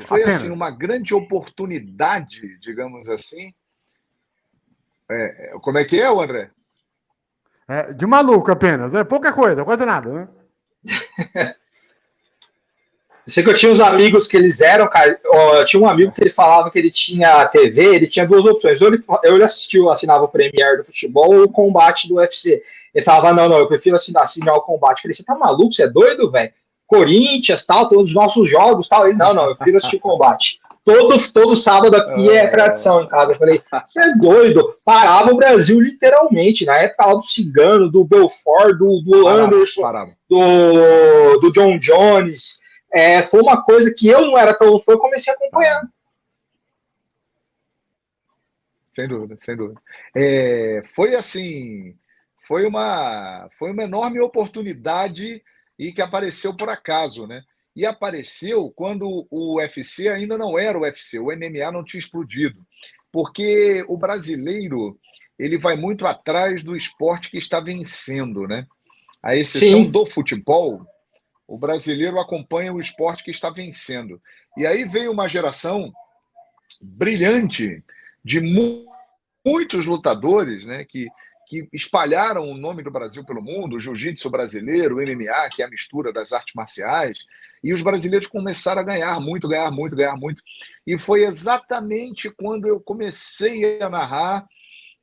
[SPEAKER 3] Foi assim, uma grande oportunidade, digamos assim. Como é que é, André?
[SPEAKER 1] De maluco apenas, né? Pouca coisa, quase nada, né?
[SPEAKER 2] Sei que eu tinha uns amigos que eles eram, cara. Eu tinha um amigo que ele falava que ele tinha TV, ele tinha duas opções. Ou ele assinava o Premier do futebol ou o combate do UFC. Ele falava: não, eu prefiro assinar o combate. Eu falei: você tá maluco? Você é doido, velho? Corinthians, tal, tem os nossos jogos, tal. Ele: não, eu prefiro assistir o combate. Todo sábado aqui é tradição em casa. Eu falei: você é doido? Parava o Brasil literalmente. Na época lá do Cigano, do Belfort, do Anderson, do John Jones. Foi uma coisa que eu não era tão fã, comecei a acompanhar.
[SPEAKER 3] Sem dúvida, sem dúvida. Foi assim, foi uma enorme oportunidade e que apareceu por acaso, né? E apareceu quando o UFC ainda não era o UFC, o MMA não tinha explodido, porque o brasileiro ele vai muito atrás do esporte que está vencendo, né? À exceção do futebol, o brasileiro acompanha o esporte que está vencendo. E aí veio uma geração brilhante de muitos lutadores, né, que espalharam o nome do Brasil pelo mundo, o jiu-jitsu brasileiro, o MMA, que é a mistura das artes marciais, e os brasileiros começaram a ganhar muito. E foi exatamente quando eu comecei a narrar.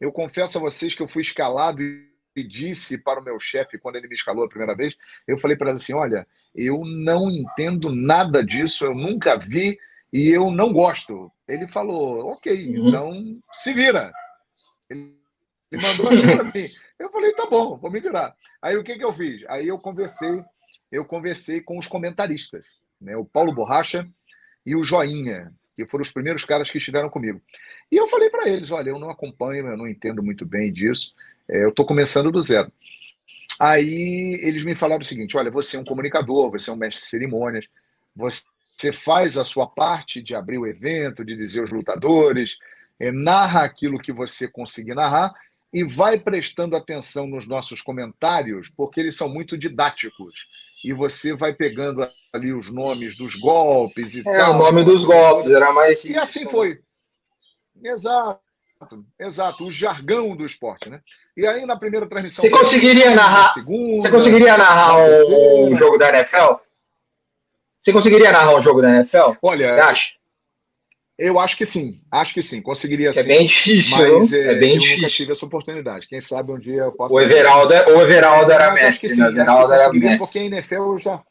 [SPEAKER 3] Eu confesso a vocês que eu fui escalado e disse para o meu chefe, quando ele me escalou a primeira vez, eu falei para ele assim: olha, eu não entendo nada disso, eu nunca vi e eu não gosto. Ele falou: ok, então se vira. Ele mandou assim para mim. Eu falei: tá bom, vou me virar. Aí o que eu fiz? Aí eu conversei com os comentaristas, né? O Paulo Borracha e o Joinha, que foram os primeiros caras que estiveram comigo. E eu falei para eles: olha, eu não acompanho, eu não entendo muito bem disso, eu estou começando do zero. Aí eles me falaram o seguinte: olha, você é um comunicador, você é um mestre de cerimônias, você faz a sua parte de abrir o evento, de dizer os lutadores, narra aquilo que você conseguir narrar e vai prestando atenção nos nossos comentários, porque eles são muito didáticos. E você vai pegando ali os nomes dos golpes e tal.
[SPEAKER 2] O nome dos golpes, era mais...
[SPEAKER 3] E assim foi. Exato, o jargão do esporte, né? E aí na primeira transmissão...
[SPEAKER 2] Você conseguiria narrar um jogo da NFL? Você conseguiria narrar um jogo da NFL?
[SPEAKER 3] Olha,
[SPEAKER 2] você acha?
[SPEAKER 3] Eu acho que sim, conseguiria sim.
[SPEAKER 2] É bem difícil,
[SPEAKER 3] mas
[SPEAKER 2] eu
[SPEAKER 3] nunca tive essa oportunidade. Quem sabe um dia eu possa...
[SPEAKER 2] O Everaldo era mestre,
[SPEAKER 3] acho que sim,
[SPEAKER 2] Everaldo
[SPEAKER 3] acho que
[SPEAKER 2] era mestre.
[SPEAKER 3] Porque a NFL já...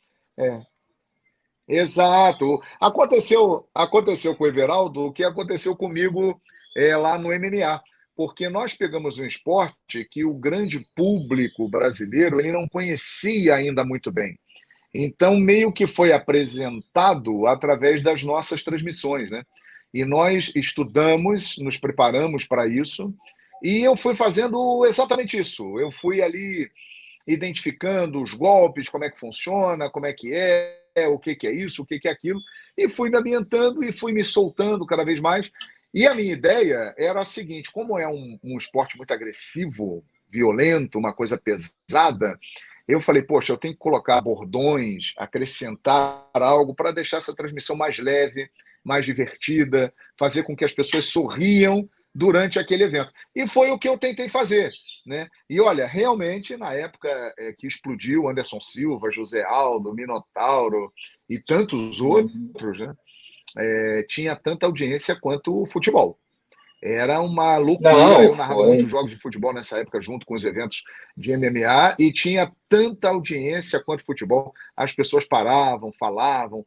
[SPEAKER 3] Exato. Aconteceu com o Everaldo o que aconteceu comigo lá no MMA, porque nós pegamos um esporte que o grande público brasileiro ele não conhecia ainda muito bem. Então, meio que foi apresentado através das nossas transmissões, né? E nós estudamos, nos preparamos para isso, e eu fui fazendo exatamente isso. Eu fui ali identificando os golpes, como é que funciona, como é que o que é isso, o que é aquilo, e fui me ambientando e fui me soltando cada vez mais. E a minha ideia era a seguinte: como é um esporte muito agressivo, violento, uma coisa pesada, eu falei, poxa, eu tenho que colocar bordões, acrescentar algo para deixar essa transmissão mais leve, mais divertida, fazer com que as pessoas sorriam durante aquele evento. E foi o que eu tentei fazer, né? E olha, realmente, na época que explodiu Anderson Silva, José Aldo, Minotauro e tantos outros, né? Tinha tanta audiência quanto o futebol. Era uma loucura.
[SPEAKER 2] Não,
[SPEAKER 3] Eu narrava
[SPEAKER 2] foi.
[SPEAKER 3] muitos jogos de futebol nessa época, junto com os eventos de MMA, e tinha tanta audiência quanto futebol. As pessoas paravam, falavam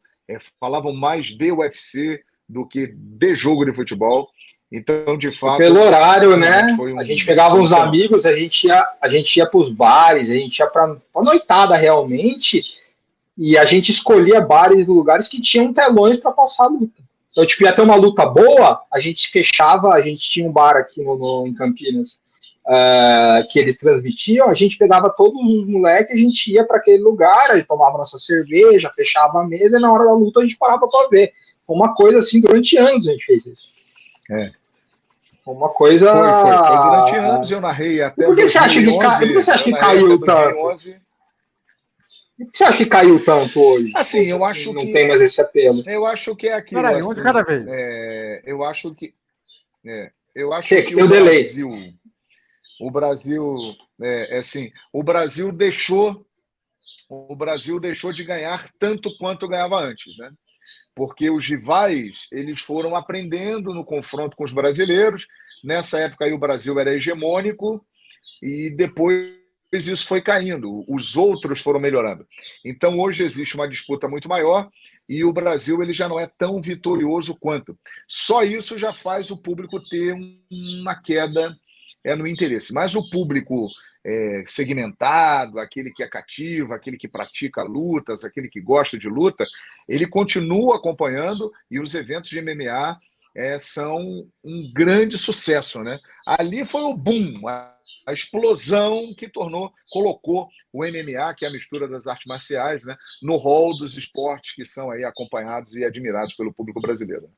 [SPEAKER 3] mais de UFC do que de jogo de futebol. Então, de fato.
[SPEAKER 2] Pelo horário, né?
[SPEAKER 3] Foi
[SPEAKER 2] A gente pegava uns amigos, a gente ia para os bares, a gente ia para a noitada realmente, e a gente escolhia bares e lugares que tinham telões para passar a luta. Então, tipo, ia ter uma luta boa, a gente fechava, a gente tinha um bar aqui em Campinas, que eles transmitiam, a gente pegava todos os moleques, a gente ia para aquele lugar, aí tomava nossa cerveja, fechava a mesa, e na hora da luta a gente parava para ver. Foi uma coisa assim, durante anos a gente fez isso. Uma coisa...
[SPEAKER 3] Foi durante anos, eu narrei até 2011.
[SPEAKER 2] Por que você acha que caiu tanto? Por que você acha que caiu tanto hoje?
[SPEAKER 3] Assim, eu acho
[SPEAKER 2] não
[SPEAKER 3] que...
[SPEAKER 2] tem mais esse apelo.
[SPEAKER 3] Eu acho que é aquilo.
[SPEAKER 1] Peraí, um de cada vez.
[SPEAKER 3] Eu acho que o Brasil, assim, o Brasil deixou de ganhar tanto quanto ganhava antes, né? Porque os rivais, eles foram aprendendo no confronto com os brasileiros. Nessa época aí o Brasil era hegemônico e depois isso foi caindo. Os outros foram melhorando. Então hoje existe uma disputa muito maior e o Brasil ele já não é tão vitorioso quanto. Só isso já faz o público ter uma queda no interesse. Mas o público segmentado, aquele que é cativo, aquele que pratica lutas, aquele que gosta de luta, ele continua acompanhando e os eventos de MMA são um grande sucesso, né? Ali foi o boom, a explosão que colocou o MMA, que é a mistura das artes marciais, né, no rol dos esportes que são aí acompanhados e admirados pelo público brasileiro.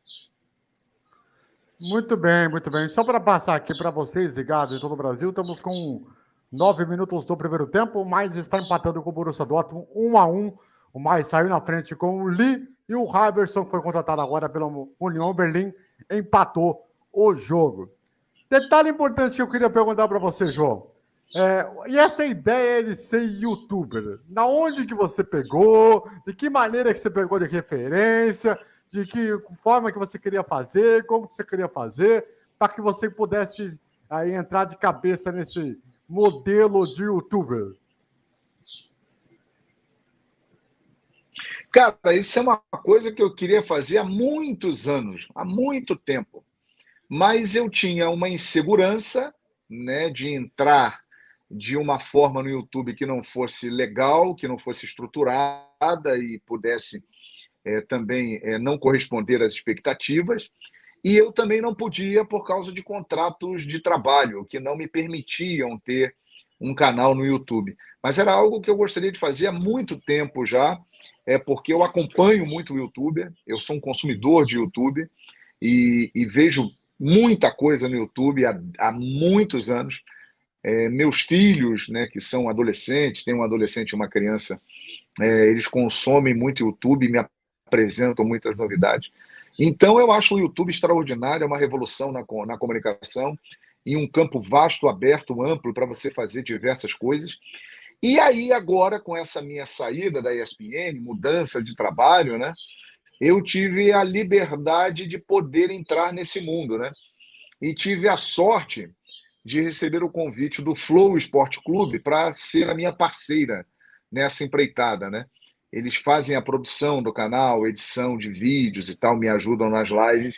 [SPEAKER 1] Muito bem, muito bem. Só para passar aqui para vocês, ligados em todo o Brasil, estamos com 9 minutos do primeiro tempo, o Mais está empatando com o Borussia Dortmund 1-1. O Mais saiu na frente com o Lee e o Haverson, que foi contratado agora pela União Berlim, empatou o jogo. Detalhe importante que eu queria perguntar para você, João. E essa ideia de ser youtuber? Da onde que você pegou? De que maneira que você pegou de referência? De que forma que você queria fazer? Como que você queria fazer? Para que você pudesse aí entrar de cabeça nesse modelo de youtuber?
[SPEAKER 3] Cara, isso é uma coisa que eu queria fazer há muitos anos, há muito tempo. Mas eu tinha uma insegurança, né, de entrar de uma forma no YouTube que não fosse legal, que não fosse estruturada e pudesse também não corresponder às expectativas. E eu também não podia por causa de contratos de trabalho que não me permitiam ter um canal no YouTube. Mas era algo que eu gostaria de fazer há muito tempo já, porque eu acompanho muito o YouTube, eu sou um consumidor de YouTube e vejo muita coisa no YouTube há muitos anos. Meus filhos, né, que são adolescentes, tem um adolescente e uma criança, eles consomem muito YouTube e me apresentam muitas novidades. Então, eu acho o YouTube extraordinário, é uma revolução na comunicação, em um campo vasto, aberto, amplo, para você fazer diversas coisas. E aí, agora, com essa minha saída da ESPN, mudança de trabalho, né, eu tive a liberdade de poder entrar nesse mundo, né? E tive a sorte de receber o convite do Flow Esporte Clube para ser a minha parceira nessa empreitada, né? Eles fazem a produção do canal, edição de vídeos e tal, me ajudam nas lives.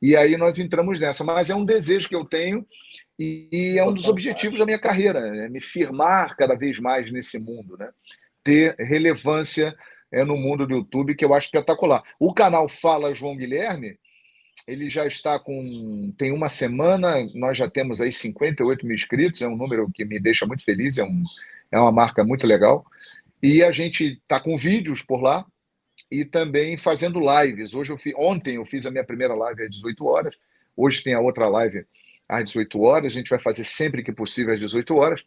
[SPEAKER 3] E aí nós entramos nessa. Mas é um desejo que eu tenho e é um dos objetivos da minha carreira, né? Me firmar cada vez mais nesse mundo, né? Ter relevância no mundo do YouTube, que eu acho espetacular. O canal Fala João Guilherme, ele já está tem uma semana, nós já temos aí 58 mil inscritos, é um número que me deixa muito feliz, é uma marca muito legal. E a gente está com vídeos por lá e também fazendo lives. Ontem eu fiz a minha primeira live às 18 horas, hoje tem a outra live às 18 horas, a gente vai fazer sempre que possível às 18 horas,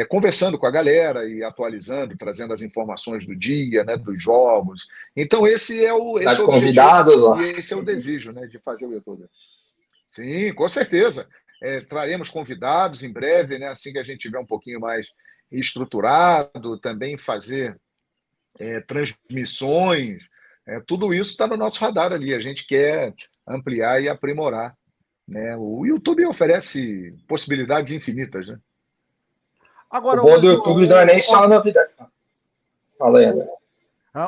[SPEAKER 3] conversando com a galera e atualizando, trazendo as informações do dia, né, dos jogos. Então esse é o
[SPEAKER 2] convidados lá.
[SPEAKER 3] E esse é o desejo, né, de fazer o YouTube. Sim, com certeza. Traremos convidados em breve, né, assim que a gente tiver um pouquinho mais estruturado, também fazer transmissões. Tudo isso está no nosso radar ali. A gente quer ampliar e aprimorar, né? O YouTube oferece possibilidades infinitas, né?
[SPEAKER 1] Agora,
[SPEAKER 2] o bom do YouTube não é nem só a novidade. Fala aí, André.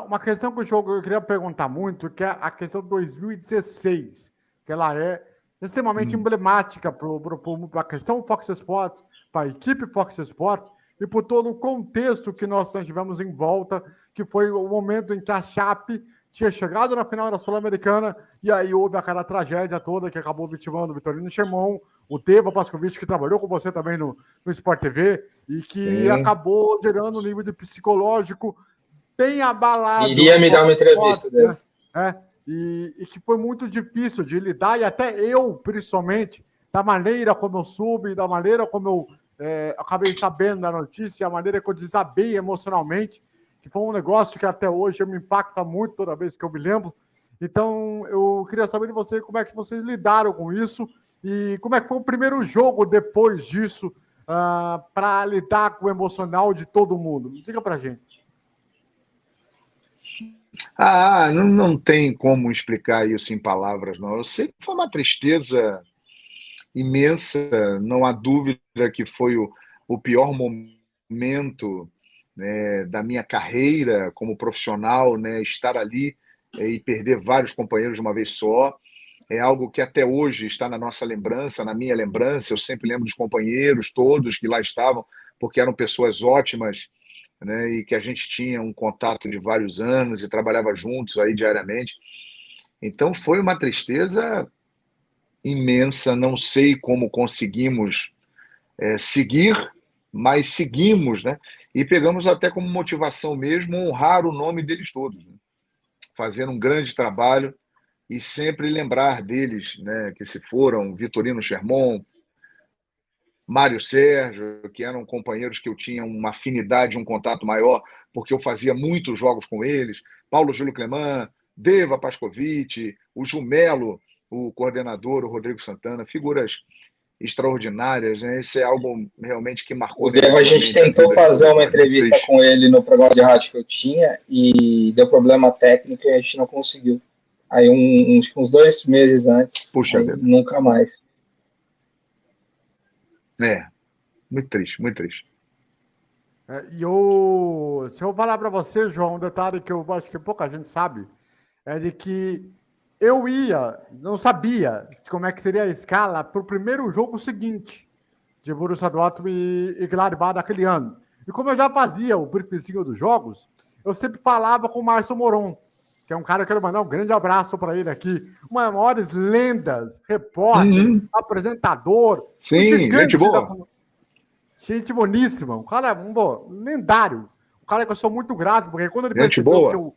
[SPEAKER 1] Uma questão que o jogo eu queria perguntar muito, que é a questão de 2016, que ela é extremamente emblemática para a questão Fox Sports, para a equipe Fox Sports e por todo o contexto que nós tivemos em volta, que foi o momento em que a Chape tinha chegado na final da Sul-Americana e aí houve aquela tragédia toda que acabou vitimando o Vitorino Chemon, o Deva Pascovitch, que trabalhou com você também no Sport TV e que acabou gerando um nível de psicológico bem abalado.
[SPEAKER 2] Iria me dar uma entrevista dele.
[SPEAKER 1] Né? E que foi muito difícil de lidar, e até eu, principalmente, da maneira como eu soube, da maneira como eu acabei sabendo da notícia, a maneira que eu desabei emocionalmente, que foi um negócio que até hoje me impacta muito toda vez que eu me lembro. Então, eu queria saber de você como é que vocês lidaram com isso e como é que foi o primeiro jogo depois disso para lidar com o emocional de todo mundo. Diga pra gente.
[SPEAKER 3] Não tem como explicar isso em palavras, não. Eu sei que foi uma tristeza imensa, não há dúvida que foi o pior momento, né, da minha carreira como profissional, né, estar ali e perder vários companheiros de uma vez só. É algo que até hoje está na nossa lembrança, na minha lembrança. Eu sempre lembro dos companheiros todos que lá estavam, porque eram pessoas ótimas, né, e que a gente tinha um contato de vários anos e trabalhava juntos aí diariamente. Então foi uma tristeza imensa. Não sei como conseguimos seguir, mas seguimos, né? E pegamos até como motivação mesmo honrar o nome deles todos, né? Fazer um grande trabalho e sempre lembrar deles, né, que se foram, Vitorino Chermon, Mário Sérgio, que eram companheiros que eu tinha uma afinidade, um contato maior, porque eu fazia muitos jogos com eles, Paulo Júlio Cleman, Deva Pascovitch, o Jumelo, o coordenador, o Rodrigo Santana, figuras extraordinárias, né? Isso é algo realmente que marcou.
[SPEAKER 2] O Deva, a gente tentou fazer uma entrevista com ele no programa de rádio que eu tinha e deu problema técnico e a gente não conseguiu. Aí uns 2 meses antes, nunca mais.
[SPEAKER 3] Muito triste, muito triste.
[SPEAKER 1] Se eu falar para você, João, um detalhe que eu acho que pouca gente sabe, é de que eu não sabia como é que seria a escala para o primeiro jogo seguinte de Borussia Dortmund e Gladbach daquele ano. E como eu já fazia o briefzinho dos jogos, eu sempre falava com o Márcio Moron, que é um cara que eu quero mandar um grande abraço para ele aqui, uma das maiores lendas, repórter, apresentador.
[SPEAKER 3] Sim, gente boa.
[SPEAKER 1] Gente boníssima, um cara lendário, um cara que eu sou muito grato, porque quando ele percebeu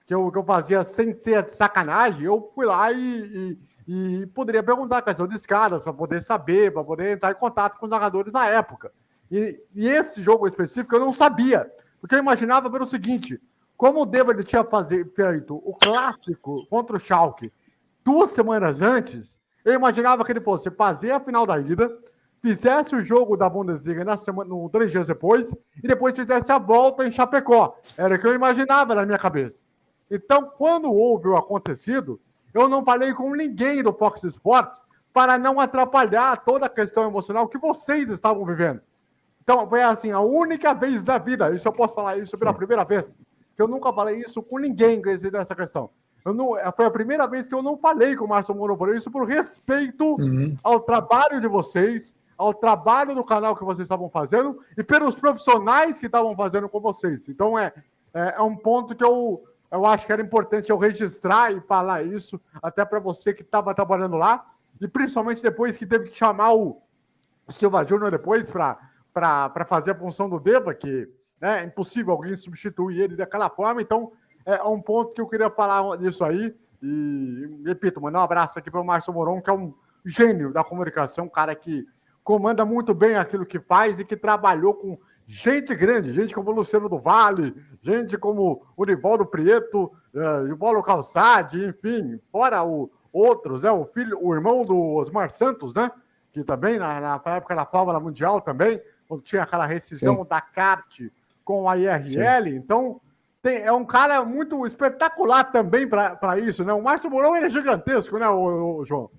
[SPEAKER 1] que eu fazia sem ser de sacanagem, eu fui lá e poderia perguntar a questão de escadas, para poder saber, para poder entrar em contato com os narradores na época. E esse jogo específico eu não sabia, porque eu imaginava pelo seguinte, como o David tinha feito o clássico contra o Schalke 2 semanas antes, eu imaginava que ele fosse fazer a final da ida, fizesse o jogo da Bundesliga 3 dias depois, e depois fizesse a volta em Chapecó. Era o que eu imaginava na minha cabeça. Então, quando houve o acontecido, eu não falei com ninguém do Fox Sports para não atrapalhar toda a questão emocional que vocês estavam vivendo. Então, foi assim, a única vez da vida, isso eu posso falar isso pela primeira vez, que eu nunca falei isso com ninguém nessa questão. Foi a primeira vez que eu não falei com o Márcio Moron por isso, por respeito ao trabalho de vocês, ao trabalho do canal que vocês estavam fazendo e pelos profissionais que estavam fazendo com vocês. Então, é um ponto que eu acho que era importante eu registrar e falar isso, até para você que estava trabalhando lá, e principalmente depois que teve que chamar o Silva Júnior depois para fazer a função do Deva, que é impossível alguém substituir ele daquela forma. Então, é um ponto que eu queria falar disso aí. E, repito, mandar um abraço aqui para o Márcio Moron, que é um gênio da comunicação, um cara que comanda muito bem aquilo que faz e que trabalhou com gente grande, gente como o Luciano do Vale, gente como o Nivaldo Prieto, o Paulo Calçade, enfim, fora outros, o irmão do Osmar Santos, né? Que também, na época da Fórmula Mundial também, quando tinha aquela rescisão
[SPEAKER 3] Sim.
[SPEAKER 1] da CART com a IRL. Sim. Então, é um cara muito espetacular também para isso, né? O Márcio Mourão, ele é gigantesco, né, o João?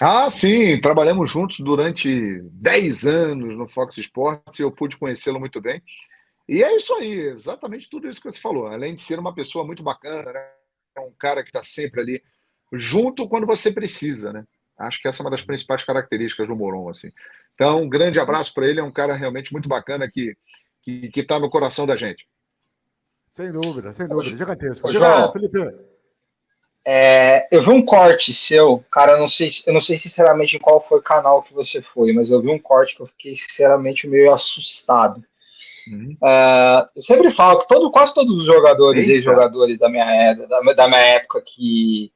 [SPEAKER 3] Ah, sim, trabalhamos juntos durante 10 anos no Fox Sports e eu pude conhecê-lo muito bem. E é isso aí, exatamente tudo isso que você falou. Além de ser uma pessoa muito bacana, né? É um cara que está sempre ali junto quando você precisa, né? Acho que essa é uma das principais características do Moron, assim. Então, um grande abraço para ele, é um cara realmente muito bacana que está no coração da gente.
[SPEAKER 1] Sem dúvida, gigantesco.
[SPEAKER 2] João,
[SPEAKER 1] Felipe.
[SPEAKER 2] Eu vi um corte seu, cara, eu não sei sinceramente em qual foi o canal que você foi, mas eu vi um corte que eu fiquei sinceramente meio assustado.
[SPEAKER 3] Uhum.
[SPEAKER 2] Eu sempre falo que quase todos os jogadores,
[SPEAKER 3] Eita.
[SPEAKER 2] ex-jogadores da minha época que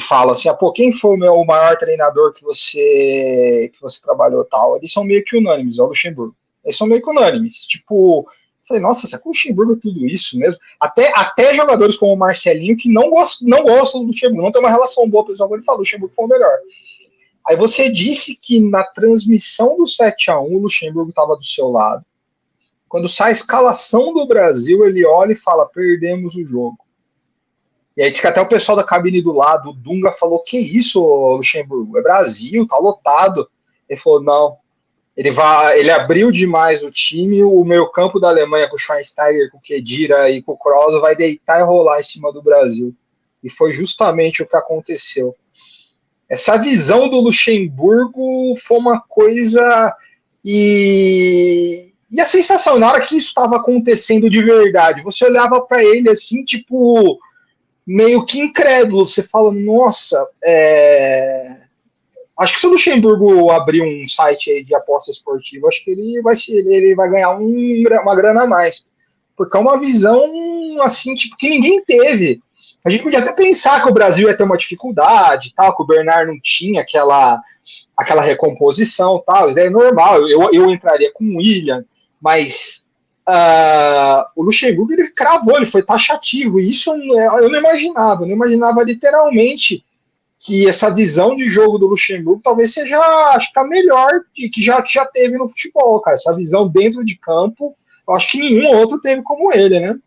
[SPEAKER 2] falam assim, pô, quem foi o maior treinador que você trabalhou tal, eles são meio que unânimes, é o Luxemburgo. Eles são meio que unânimes, tipo, falei, nossa, será que o Luxemburgo é tudo isso mesmo? Até jogadores como o Marcelinho que não gostam do Luxemburgo, não tem uma relação boa, pessoal, ele fala, o Luxemburgo foi o melhor. Aí você disse que na transmissão do 7-1 o Luxemburgo estava do seu lado. Quando sai a escalação do Brasil, ele olha e fala, perdemos o jogo. E aí diz que até o pessoal da cabine do lado, o Dunga, falou, que isso, Luxemburgo? É Brasil, tá lotado. Ele falou, não. Ele abriu demais o time, o meio campo da Alemanha com o Schweinsteiger, com o Khedira e com o Kroos vai deitar e rolar em cima do Brasil. E foi justamente o que aconteceu. Essa visão do Luxemburgo foi uma coisa... E a sensação, na hora que isso estava acontecendo de verdade, você olhava para ele assim, tipo, meio que incrédulo. Você fala, nossa, acho que se o Luxemburgo abrir um site aí de aposta esportiva, acho que ele vai ganhar uma grana a mais. Porque é uma visão, assim, tipo, que ninguém teve. A gente podia até pensar que o Brasil ia ter uma dificuldade, tal, que o Bernard não tinha aquela recomposição, tal, é normal, eu entraria com o William, mas o Luxemburgo, ele cravou, ele foi taxativo, e isso eu não imaginava literalmente que essa visão de jogo do Luxemburgo talvez seja, acho que a melhor que já teve no futebol, cara, essa visão dentro de campo, eu acho que nenhum outro teve como ele, né?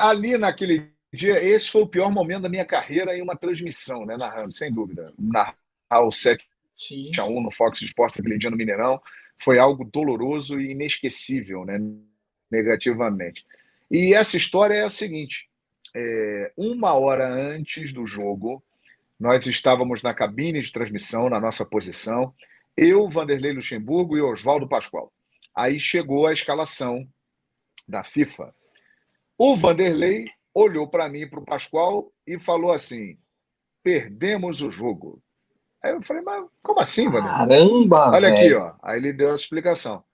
[SPEAKER 3] Ali naquele dia, esse foi o pior momento da minha carreira em uma transmissão, né, narrando, sem dúvida. Narrar o 7-1 no Fox Sports aquele dia no Mineirão foi algo doloroso e inesquecível, né, negativamente. E essa história é a seguinte, uma hora antes do jogo, nós estávamos na cabine de transmissão, na nossa posição, eu, Vanderlei Luxemburgo e Oswaldo Pascoal. Aí chegou a escalação da FIFA. O Vanderlei olhou para mim e para o Pascoal e falou assim, perdemos o jogo. Aí eu falei, mas como assim, Vanderlei?
[SPEAKER 2] Caramba,
[SPEAKER 3] olha
[SPEAKER 2] véio.
[SPEAKER 3] Aqui, ó. Aí ele deu a explicação.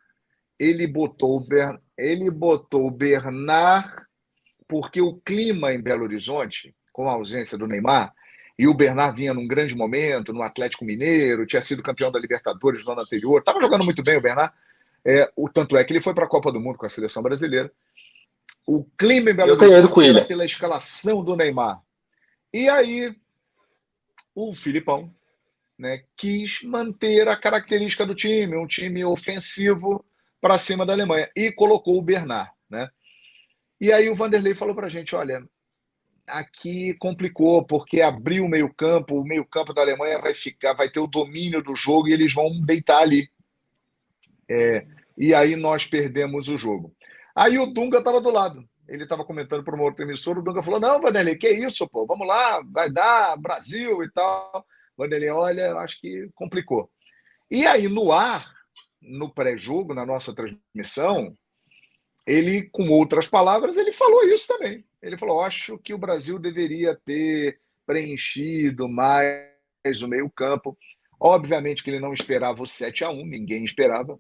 [SPEAKER 3] Ele botou o Bernard porque o clima em Belo Horizonte, com a ausência do Neymar, e o Bernard vinha num grande momento, no Atlético Mineiro, tinha sido campeão da Libertadores no ano anterior, estava jogando muito bem o Bernard, tanto é que ele foi para a Copa do Mundo com a seleção brasileira. O clima em Belo Horizonte era pela escalação do Neymar. E aí, o Filipão, né, quis manter a característica do time, um time ofensivo para cima da Alemanha, e colocou o Bernard, né? E aí o Vanderlei falou para a gente, olha, aqui complicou, porque abriu o meio-campo da Alemanha vai ter o domínio do jogo e eles vão deitar ali. E aí nós perdemos o jogo. Aí o Dunga estava do lado. Ele estava comentando para uma outra emissora, o Dunga falou, não, Vanderlei, que isso, pô? Vamos lá, vai dar, Brasil e tal. Vanderlei, olha, acho que complicou. E aí, no ar, no pré-jogo, na nossa transmissão, ele, com outras palavras, ele falou isso também. Ele falou: acho que o Brasil deveria ter preenchido mais o meio-campo. Obviamente que ele não esperava o 7-1, ninguém esperava,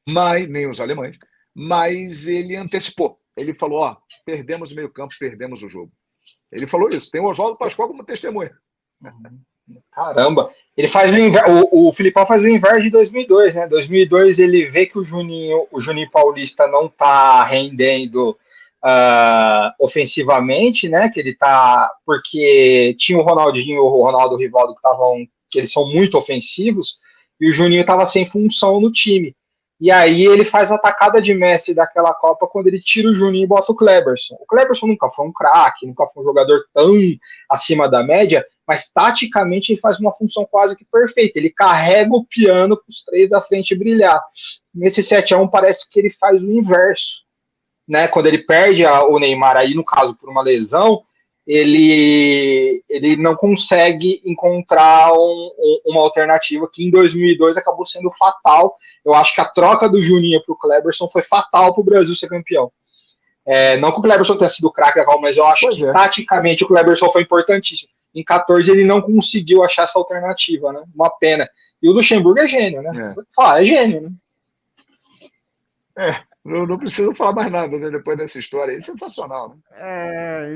[SPEAKER 3] mas, nem os alemães, mas ele antecipou. Ele falou: ó, perdemos o meio-campo, perdemos o jogo. Ele falou isso. Tem o Oswaldo Pascoal como testemunha.
[SPEAKER 2] Caramba, ele faz o Filipão faz o inverso de 2002, né? 2002 ele vê que o Juninho Paulista não tá rendendo ofensivamente, né? Que ele tá porque tinha o Ronaldinho e o Ronaldo Rivaldo que eles são muito ofensivos e o Juninho estava sem função no time. E aí ele faz a tacada de mestre daquela Copa quando ele tira o Juninho e bota o Kleberson. O Kleberson nunca foi um craque, nunca foi um jogador tão acima da média, mas taticamente ele faz uma função quase que perfeita. Ele carrega o piano para os três da frente brilhar. Nesse 7-1 parece que ele faz o inverso, né? Quando ele perde o Neymar aí, no caso, por uma lesão, ele não consegue encontrar uma alternativa que em 2002 acabou sendo fatal. Eu acho que a troca do Juninho para o Kleberson foi fatal para o Brasil ser campeão. Não que o Kleberson tenha sido craque, mas eu acho que taticamente o Kleberson foi importantíssimo. Em 14 ele não conseguiu achar essa alternativa, né? Uma pena. E o Luxemburgo é gênio, né? É gênio, né?
[SPEAKER 3] Não preciso falar mais nada, né? Depois dessa história aí. Sensacional, né?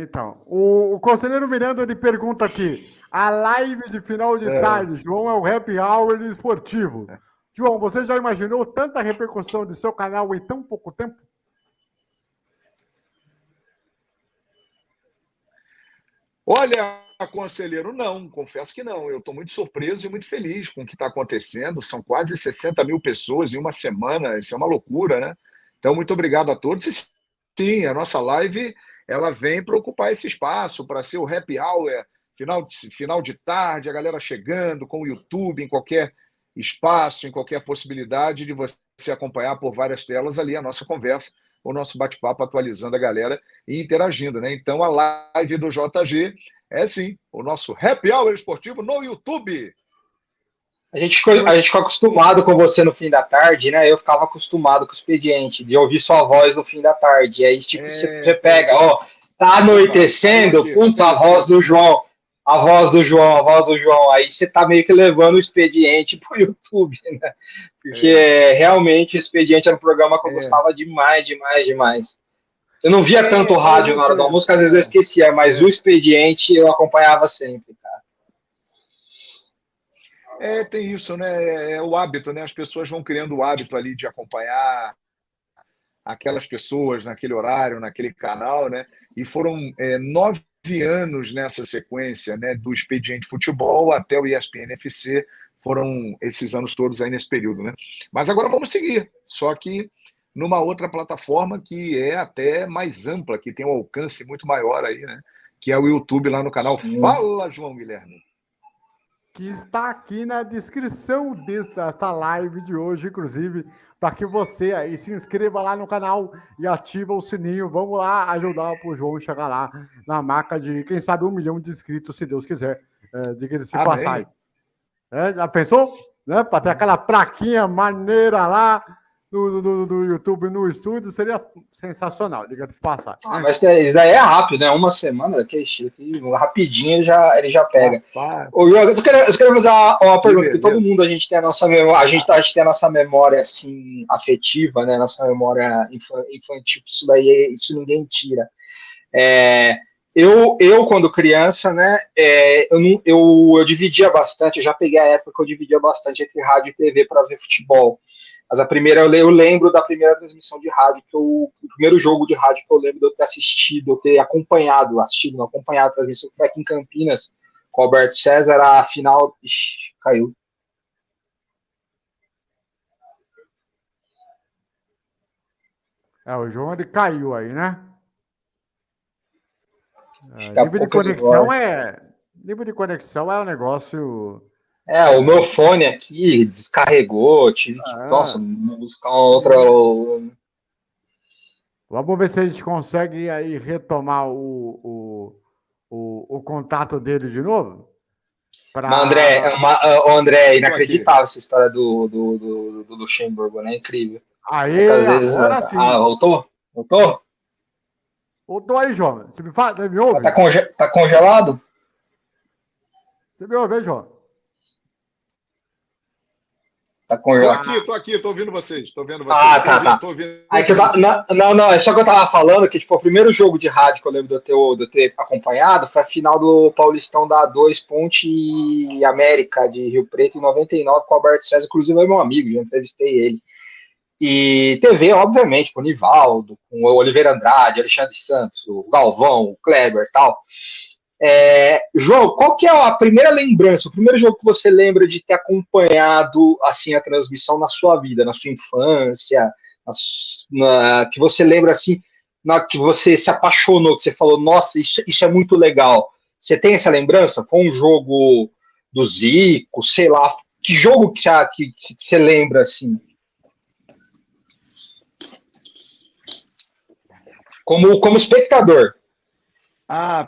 [SPEAKER 1] Então. O conselheiro Miranda ele pergunta aqui: a live de final de tarde, João, é o happy hour esportivo. João, você já imaginou tanta repercussão de seu canal em tão pouco tempo?
[SPEAKER 3] Olha, conselheiro, não, confesso que não. Eu estou muito surpreso e muito feliz com o que está acontecendo. São quase 60 mil pessoas em uma semana, isso é uma loucura, né? Então, muito obrigado a todos. E sim, a nossa live ela vem para ocupar esse espaço, para ser o happy hour, final de tarde, a galera chegando com o YouTube em qualquer espaço, em qualquer possibilidade de você acompanhar por várias telas ali a nossa conversa, o nosso bate-papo, atualizando a galera e interagindo, né? Então, a live do JG é sim o nosso happy hour esportivo no YouTube.
[SPEAKER 2] A gente ficou acostumado com você no fim da tarde, né? Eu ficava acostumado com o expediente, de ouvir sua voz no fim da tarde. E aí, tipo, você pega, ó, tá anoitecendo, putz, a voz do João. Aí você tá meio que levando o expediente pro YouTube, né? Porque realmente o expediente era um programa que eu gostava demais. Eu não via tanto rádio na hora do almoço, que às vezes eu esquecia, mas o expediente eu acompanhava sempre, cara.
[SPEAKER 3] Tem isso, né? É o hábito, né? As pessoas vão criando o hábito ali de acompanhar aquelas pessoas naquele horário, naquele canal, né? E foram 9 anos nessa sequência, né? Do Expediente Futebol até o ESPN FC, foram esses anos todos aí nesse período, né? Mas agora vamos seguir, só que numa outra plataforma que é até mais ampla, que tem um alcance muito maior aí, né? Que é o YouTube lá no canal Fala, João Guilherme.
[SPEAKER 1] Que está aqui na descrição desta live de hoje, inclusive, para que você aí se inscreva lá no canal e ativa o sininho. Vamos lá ajudar o João chegar lá na marca de, quem sabe, 1 milhão de inscritos, se Deus quiser. Diga-se passagem. Já pensou? Né? Para ter aquela plaquinha maneira lá do YouTube no estúdio, seria sensacional, diga-se passagem.
[SPEAKER 2] Mas isso daí é rápido, né? Uma semana, daquele rapidinho ele já pega. Eu quero fazer uma pergunta, porque todo mundo a gente tem a nossa memória, a gente tem a nossa memória assim, afetiva, né? Nossa memória infantil, isso ninguém tira. Eu, quando criança, né, eu dividia bastante, eu já peguei a época que eu dividia bastante entre rádio e TV para ver futebol. Mas eu lembro da primeira transmissão de rádio, o primeiro jogo de rádio que eu lembro de eu ter assistido, eu ter acompanhado a transmissão que foi aqui em Campinas, com o Alberto César, a final. Ixi, caiu.
[SPEAKER 1] O João ele caiu aí, né? Nível de conexão é um negócio.
[SPEAKER 2] O meu fone aqui descarregou, tive que, buscar outra.
[SPEAKER 1] Vamos ver se a gente consegue aí retomar o contato dele de novo.
[SPEAKER 2] Mas, André, é
[SPEAKER 3] Eu tô aqui.
[SPEAKER 2] inacreditável essa história do Luxemburgo, né? Incrível. É que
[SPEAKER 1] Aí,
[SPEAKER 2] às vezes.
[SPEAKER 1] agora sim.
[SPEAKER 2] Voltou? Voltou?
[SPEAKER 1] Voltou aí, João. Você me ouve?
[SPEAKER 2] Tá congelado?
[SPEAKER 1] Você me ouve, hein, João?
[SPEAKER 2] Tá congelado.
[SPEAKER 3] Tô aqui, tô ouvindo vocês. Tô vendo vocês.
[SPEAKER 2] Tá.
[SPEAKER 3] Tô ouvindo.
[SPEAKER 2] Aí não, é só que eu tava falando que tipo, o primeiro jogo de rádio que eu lembro de eu ter acompanhado foi a final do Paulistão da 2 Ponte e América de Rio Preto em 99 com o Alberto César, inclusive é meu amigo, já entrevistei ele. E TV, obviamente, com o Nivaldo, com o Oliveira Andrade, Alexandre Santos, o Galvão, o Kleber e tal. João, qual que é a primeira lembrança, o primeiro jogo que você lembra de ter acompanhado assim a transmissão na sua vida, na sua infância, que você lembra assim, que você se apaixonou, que você falou, nossa, isso é muito legal. Você tem essa lembrança? Foi um jogo do Zico, sei lá, que jogo que você lembra assim? Como espectador.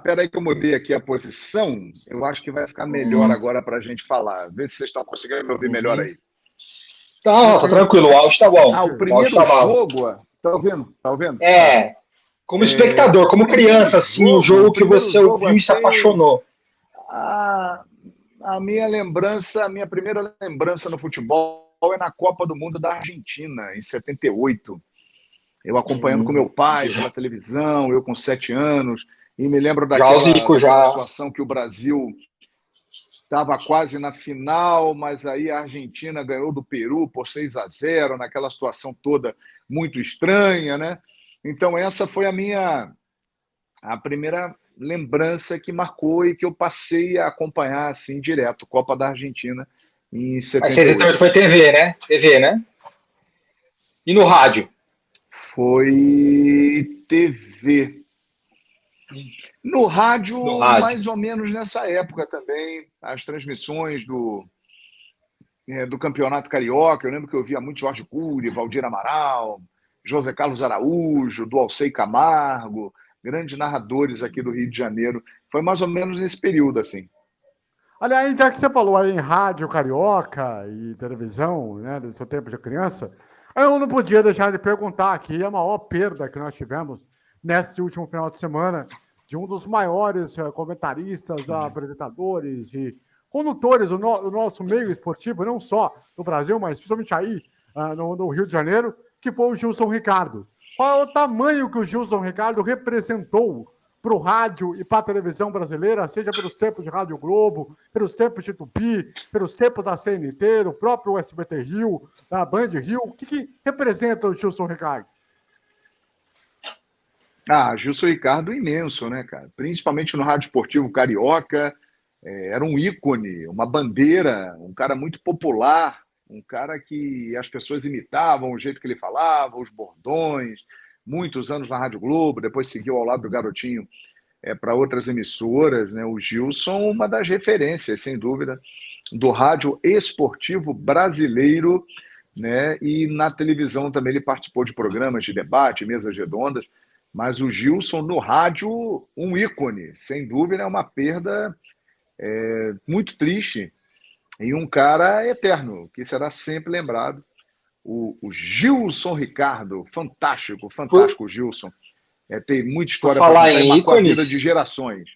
[SPEAKER 3] Peraí que eu mudei aqui a posição. Eu acho que vai ficar melhor agora para a gente falar. Vê se vocês estão conseguindo me ouvir melhor aí.
[SPEAKER 2] Tá tranquilo, o áudio tá bom.
[SPEAKER 3] O primeiro jogo, tá ouvindo?
[SPEAKER 2] Como espectador, como criança, assim, o jogo que você ouviu e se apaixonou.
[SPEAKER 3] A minha primeira lembrança no futebol é na Copa do Mundo da Argentina, em 78. Eu acompanhando com meu pai pela televisão, eu com 7 anos, e me lembro daquela situação que o Brasil estava quase na final, mas aí a Argentina ganhou do Peru por 6-0, naquela situação toda muito estranha, né? Então essa foi a primeira lembrança que marcou e que eu passei a acompanhar assim direto, Copa da Argentina em 78.
[SPEAKER 2] Mas foi TV, né? E no rádio?
[SPEAKER 3] Foi TV. No rádio, mais ou menos nessa época também, as transmissões do Campeonato Carioca. Eu lembro que eu via muito Jorge Cury, Valdir Amaral, José Carlos Araújo, Dualcei Camargo, grandes narradores aqui do Rio de Janeiro. Foi mais ou menos nesse período, assim.
[SPEAKER 1] Aliás, já que você falou aí em rádio carioca e televisão, né, do seu tempo de criança, eu não podia deixar de perguntar aqui a maior perda que nós tivemos nesse último final de semana de um dos maiores comentaristas, apresentadores e condutores do nosso meio esportivo, não só no Brasil, mas principalmente aí no Rio de Janeiro, que foi o Gilson Ricardo. Qual é o tamanho que o Gilson Ricardo representou para o rádio e para a televisão brasileira, seja pelos tempos de Rádio Globo, pelos tempos de Tupi, pelos tempos da CNT, do próprio SBT Rio, da Band Rio? O que representa o Gilson Ricardo?
[SPEAKER 3] Gilson Ricardo imenso, né, cara? Principalmente no rádio esportivo carioca, era um ícone, uma bandeira, um cara muito popular, um cara que as pessoas imitavam o jeito que ele falava, os bordões, muitos anos na Rádio Globo, depois seguiu ao lado do Garotinho para outras emissoras, né? O Gilson, uma das referências, sem dúvida, do rádio esportivo brasileiro, né? E na televisão também ele participou de programas de debate, mesas redondas, mas o Gilson no rádio, um ícone, sem dúvida, é uma perda muito triste e um cara eterno, que será sempre lembrado. O Gilson Ricardo, fantástico Gilson. Tem muita história para contar e marcou a vida de gerações.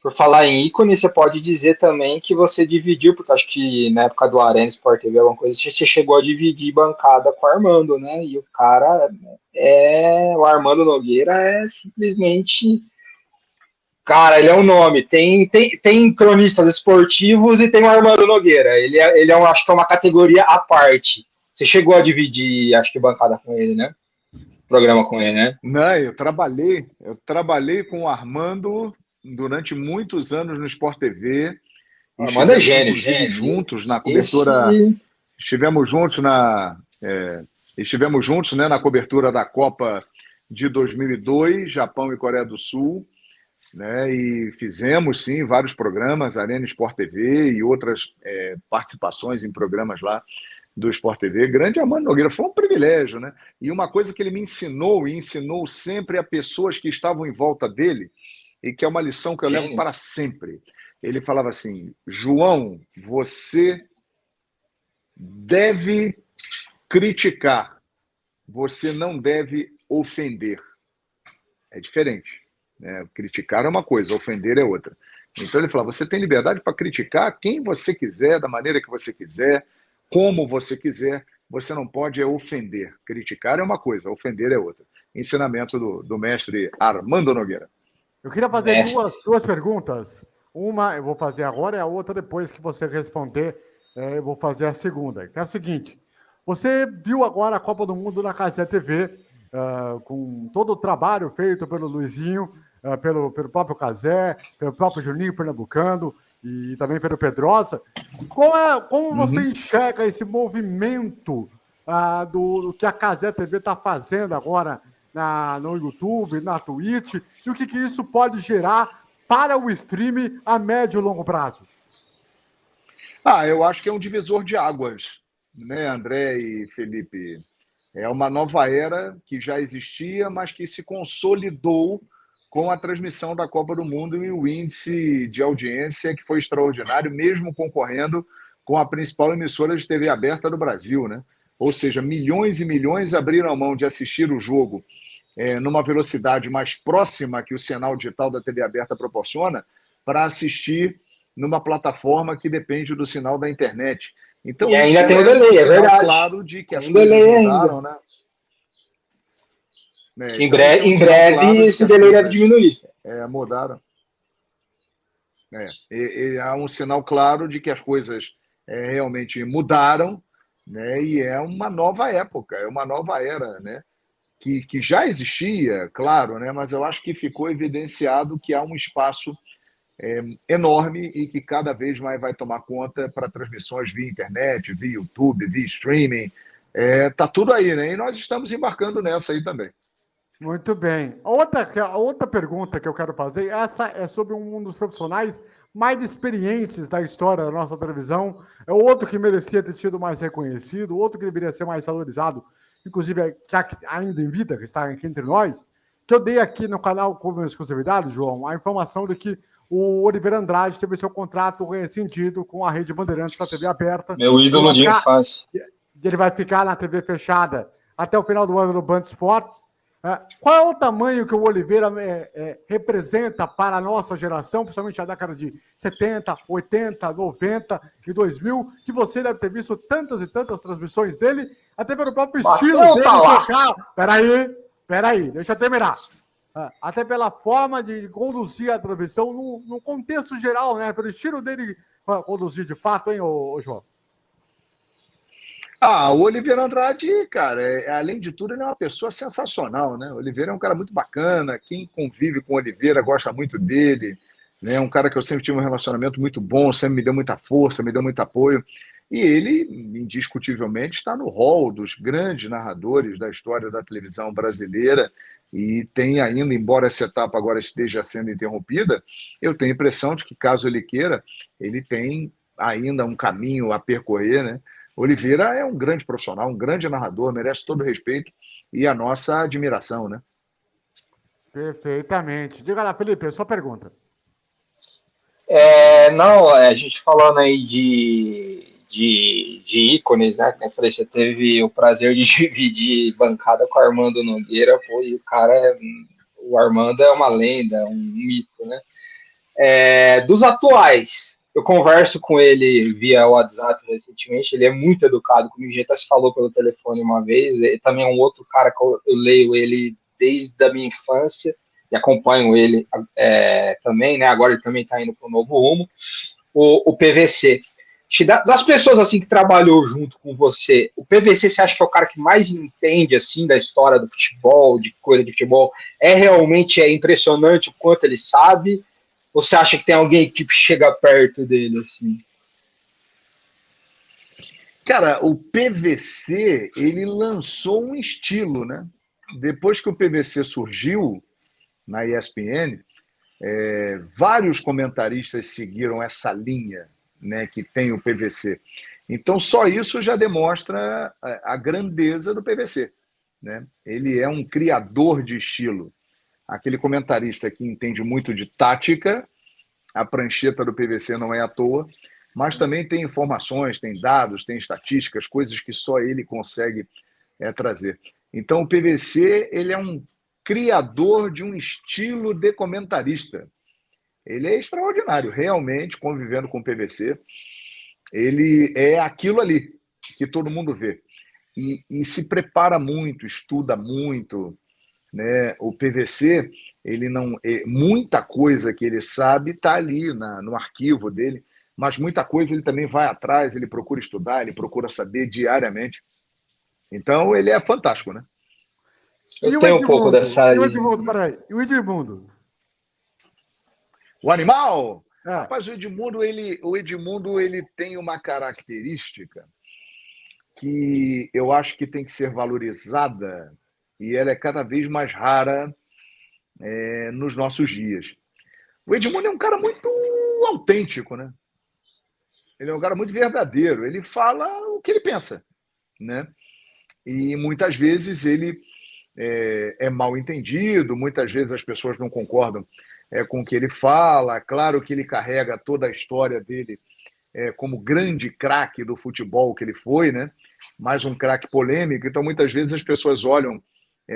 [SPEAKER 2] Por falar em ícone, você pode dizer também que você dividiu, porque acho que na época do Arena Sport TV, alguma coisa, você chegou a dividir bancada com o Armando, né? E o cara o Armando Nogueira é simplesmente... Cara, ele é um nome. Tem cronistas esportivos e tem o Armando Nogueira. Ele acho que é uma categoria à parte. Você chegou a dividir, acho que bancada com ele, né? Programa com ele, né?
[SPEAKER 3] Não, eu trabalhei com o Armando durante muitos anos no Sport TV.
[SPEAKER 2] O Armando é gênio.
[SPEAKER 3] Juntos na cobertura. Estivemos juntos né, na cobertura da Copa de 2002, Japão e Coreia do Sul. Né, e fizemos, sim, vários programas, Arena Sport TV e outras participações em programas lá do Sport TV. Grande Armando Nogueira, foi um privilégio, né? E uma coisa que ele me ensinou, e ensinou sempre a pessoas que estavam em volta dele, e que é uma lição que eu levo para sempre. ele falava assim: João, você deve criticar, você não deve ofender. É diferente, né? Criticar é uma coisa, ofender é outra. Então ele falava: você tem liberdade para criticar quem você quiser, da maneira que você quiser, como você quiser, você não pode ofender. Criticar é uma coisa, ofender é outra. Ensinamento do mestre Armando Nogueira.
[SPEAKER 1] Eu queria fazer
[SPEAKER 2] Mestre.
[SPEAKER 1] duas perguntas. Uma eu vou fazer agora e a outra depois que você responder, eu vou fazer a segunda. Que é a seguinte: você viu agora a Copa do Mundo na Cazé TV, com todo o trabalho feito pelo Luizinho, pelo próprio Cazé, pelo próprio Juninho Pernambucano e também pelo Pedrosa. Como você enxerga esse movimento do que a Cazé TV está fazendo agora no YouTube, na Twitch, e o que isso pode gerar para o stream a médio e longo prazo?
[SPEAKER 3] Eu acho que é um divisor de águas, né, André e Felipe? É uma nova era que já existia, mas que se consolidou com a transmissão da Copa do Mundo e o índice de audiência que foi extraordinário, mesmo concorrendo com a principal emissora de TV aberta do Brasil, né? Ou seja, milhões e milhões abriram a mão de assistir o jogo numa velocidade mais próxima que o sinal digital da TV aberta proporciona, para assistir numa plataforma que depende do sinal da internet. Então,
[SPEAKER 2] e ainda
[SPEAKER 3] isso
[SPEAKER 2] tem o delay, é verdade.
[SPEAKER 3] Claro de que as
[SPEAKER 2] tem
[SPEAKER 3] coisas mudaram, né?
[SPEAKER 2] Em breve
[SPEAKER 3] claro
[SPEAKER 2] esse delay deve diminuir.
[SPEAKER 3] Mudaram. Há um sinal claro de que as coisas realmente mudaram, né? E é uma nova época, é uma nova era, né? Que já existia, claro, né? Mas eu acho que ficou evidenciado que há um espaço enorme e que cada vez mais vai tomar conta para transmissões via internet, via YouTube, via streaming. Tá tudo aí, né? E nós estamos embarcando nessa aí também.
[SPEAKER 1] Muito bem. Outra pergunta que eu quero fazer, essa é sobre um dos profissionais mais experientes da história da nossa televisão. É outro que merecia ter sido mais reconhecido, outro que deveria ser mais valorizado, inclusive ainda em vida, que está aqui entre nós, que eu dei aqui no canal como exclusividade, João, a informação de que o Oliveira Andrade teve seu contrato rescindido com a Rede Bandeirantes da TV aberta.
[SPEAKER 2] Meu ídolo de infância.
[SPEAKER 1] Ele vai ficar na TV fechada até o final do ano no Band Esportes. Qual é o tamanho que o Oliveira representa para a nossa geração, principalmente a década de 70, 80, 90 e 2000, que você deve ter visto tantas e tantas transmissões dele, até pelo próprio estilo dele tocar. Peraí, deixa eu terminar. Até pela forma de conduzir a transmissão no contexto geral, né? Pelo estilo dele conduzir de fato, hein, ô João?
[SPEAKER 3] O Oliveira Andrade, cara, além de tudo, ele é uma pessoa sensacional, né? O Oliveira é um cara muito bacana, quem convive com o Oliveira gosta muito dele, né? Um cara que eu sempre tive um relacionamento muito bom, sempre me deu muita força, me deu muito apoio. E ele, indiscutivelmente, está no hall dos grandes narradores da história da televisão brasileira e tem ainda, embora essa etapa agora esteja sendo interrompida, eu tenho a impressão de que, caso ele queira, ele tem ainda um caminho a percorrer, né? Oliveira é um grande profissional, um grande narrador, merece todo o respeito e a nossa admiração, né?
[SPEAKER 1] Perfeitamente. Diga lá, Felipe, a sua pergunta.
[SPEAKER 2] A gente falando aí de ícones, né? Como eu falei, você teve o prazer de dividir bancada com o Armando Nogueira, pô, e o Armando é uma lenda, um mito, né? Dos atuais, eu converso com ele via WhatsApp recentemente, ele é muito educado comigo, a gente até se falou pelo telefone uma vez, ele também é um outro cara que eu leio ele desde a minha infância e acompanho ele também, né? Agora ele também está indo para um novo rumo, o PVC. Das pessoas assim que trabalhou junto com você, o PVC você acha que é o cara que mais entende assim da história do futebol, de coisa de futebol? Realmente impressionante o quanto ele sabe? Ou você acha que tem alguém que chega perto dele, assim?
[SPEAKER 3] Cara, o PVC, ele lançou um estilo, né? Depois que o PVC surgiu na ESPN, vários comentaristas seguiram essa linha, né, que tem o PVC. Então, só isso já demonstra a grandeza do PVC, né? Ele é um criador de estilo. Aquele comentarista que entende muito de tática a prancheta do PVC não é à toa, mas também tem informações, tem dados, tem estatísticas, coisas que só ele consegue trazer. Então, o PVC ele é um criador de um estilo de comentarista. Ele é extraordinário, realmente, convivendo com o PVC. Ele é aquilo ali que todo mundo vê. E se prepara muito, estuda muito, né? O PVC, ele não, muita coisa que ele sabe está ali no arquivo dele, mas muita coisa ele também vai atrás, ele procura estudar, ele procura saber diariamente. Então, ele é fantástico, né?
[SPEAKER 2] Eu tenho um pouco dessa...
[SPEAKER 1] E o Edmundo, peraí. E o Edmundo?
[SPEAKER 3] O animal?
[SPEAKER 1] É.
[SPEAKER 3] Rapaz, o Edmundo, ele tem uma característica que eu acho que tem que ser valorizada e ela é cada vez mais rara nos nossos dias. O Edmundo é um cara muito autêntico, né? Ele é um cara muito verdadeiro. Ele fala o que ele pensa, né? E muitas vezes ele é mal entendido, muitas vezes as pessoas não concordam com o que ele fala. Claro que ele carrega toda a história dele como grande craque do futebol que ele foi, né? Mas um craque polêmico. Então, muitas vezes as pessoas olham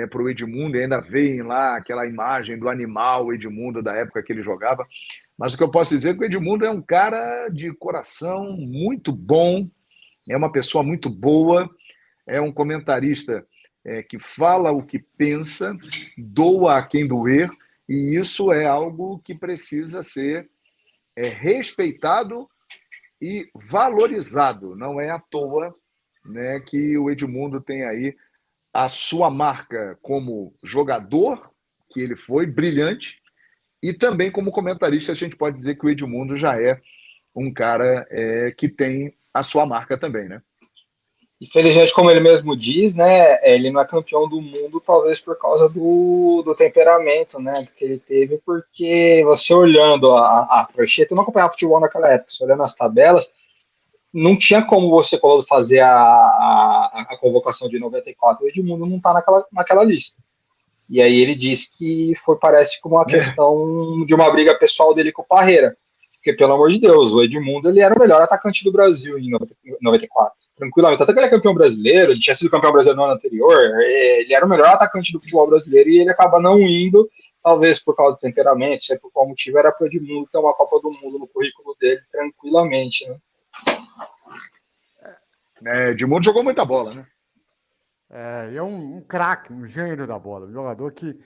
[SPEAKER 3] para o Edmundo e ainda veem lá aquela imagem do animal Edmundo da época que ele jogava. Mas o que eu posso dizer é que o Edmundo é um cara de coração muito bom, é uma pessoa muito boa, é um comentarista que fala o que pensa, doa a quem doer, e isso é algo que precisa ser respeitado e valorizado. Não é à toa, né, que o Edmundo tem aí a sua marca como jogador, que ele foi brilhante, e também como comentarista. A gente pode dizer que o Edmundo já é um cara que tem a sua marca também, né?
[SPEAKER 2] Infelizmente, como ele mesmo diz, né, ele não é campeão do mundo, talvez por causa do temperamento, né, que ele teve, porque você olhando a prancheta, eu não acompanhava futebol naquela época, você olhando as tabelas, não tinha como você fazer a convocação de 94, o Edmundo não está naquela lista. E aí ele disse que parece como uma questão de uma briga pessoal dele com o Parreira, porque, pelo amor de Deus, o Edmundo ele era o melhor atacante do Brasil em 94. Tranquilamente, até que ele é campeão brasileiro, ele tinha sido campeão brasileiro no ano anterior, ele era o melhor atacante do futebol brasileiro e ele acaba não indo, talvez por causa do temperamento, sei por qual motivo, era para o Edmundo ter uma Copa do Mundo no currículo dele, tranquilamente, né?
[SPEAKER 3] Edmundo jogou muita bola, né?
[SPEAKER 1] É um craque, um gênio da bola, um jogador que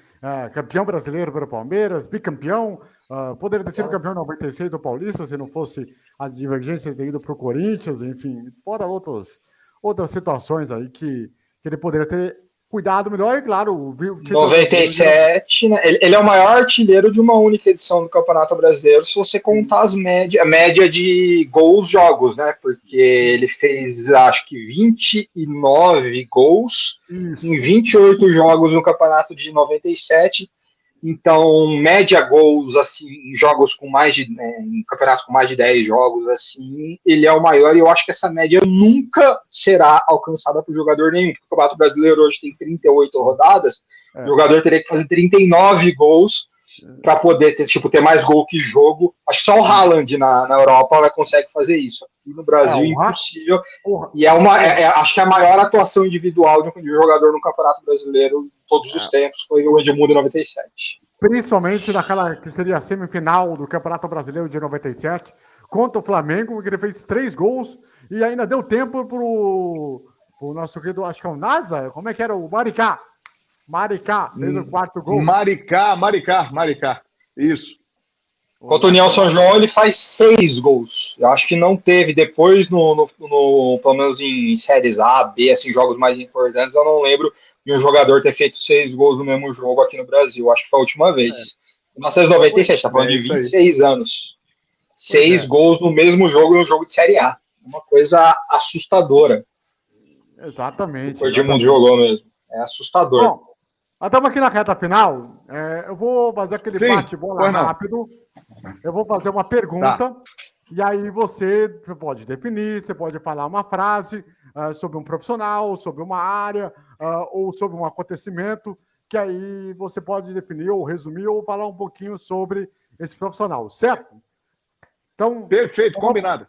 [SPEAKER 1] campeão brasileiro pelo Palmeiras, bicampeão, poderia ter sido campeão em 96 do Paulista, se não fosse a divergência de ter ido para o Corinthians, enfim, fora outras situações aí que ele poderia ter cuidado melhor, e claro,
[SPEAKER 2] 97, né? Ele é o maior artilheiro de uma única edição do Campeonato Brasileiro, se você contar a média de gols jogos, né? Porque ele fez, acho que 29 gols em 28 jogos no Campeonato de 97. Então, média gols, assim, em jogos com mais de... em campeonatos com mais de 10 jogos, assim, ele é o maior, e eu acho que essa média nunca será alcançada por jogador nenhum. O Campeonato Brasileiro hoje tem 38 rodadas, o jogador teria que fazer 39 gols para poder ter mais gol que jogo. Acho que só o Haaland na Europa consegue fazer isso. Aqui no Brasil, impossível. E acho que a maior atuação individual de um jogador no Campeonato Brasileiro todos os tempos foi o Edmundo em 97.
[SPEAKER 1] Principalmente naquela que seria a semifinal do Campeonato Brasileiro de 97, contra o Flamengo, que ele fez 3 gols e ainda deu tempo pro nosso querido, acho que é o Nasa, como é que era? O Maricá. Maricá fez o 4º gol.
[SPEAKER 3] Maricá. Isso.
[SPEAKER 2] Contra o União São João, ele faz 6 gols. Eu acho que não teve depois, pelo menos em séries A, B, assim, jogos mais importantes, eu não lembro de um jogador ter feito 6 gols no mesmo jogo aqui no Brasil. Acho que foi a última vez. Em 1997, tá falando de 26 anos. 6 gols no mesmo jogo, em um jogo de Série A. Uma coisa assustadora.
[SPEAKER 1] Exatamente.
[SPEAKER 2] O Edmundo jogou mesmo. É assustador.
[SPEAKER 1] Bom, estamos aqui na reta final. Eu vou fazer aquele bate-bola rápido. Eu vou fazer uma pergunta. E aí você pode definir, você pode falar uma frase sobre um profissional, sobre uma área, ou sobre um acontecimento, que aí você pode definir, ou resumir, ou falar um pouquinho sobre esse profissional, certo? Então,
[SPEAKER 3] Perfeito, combinado.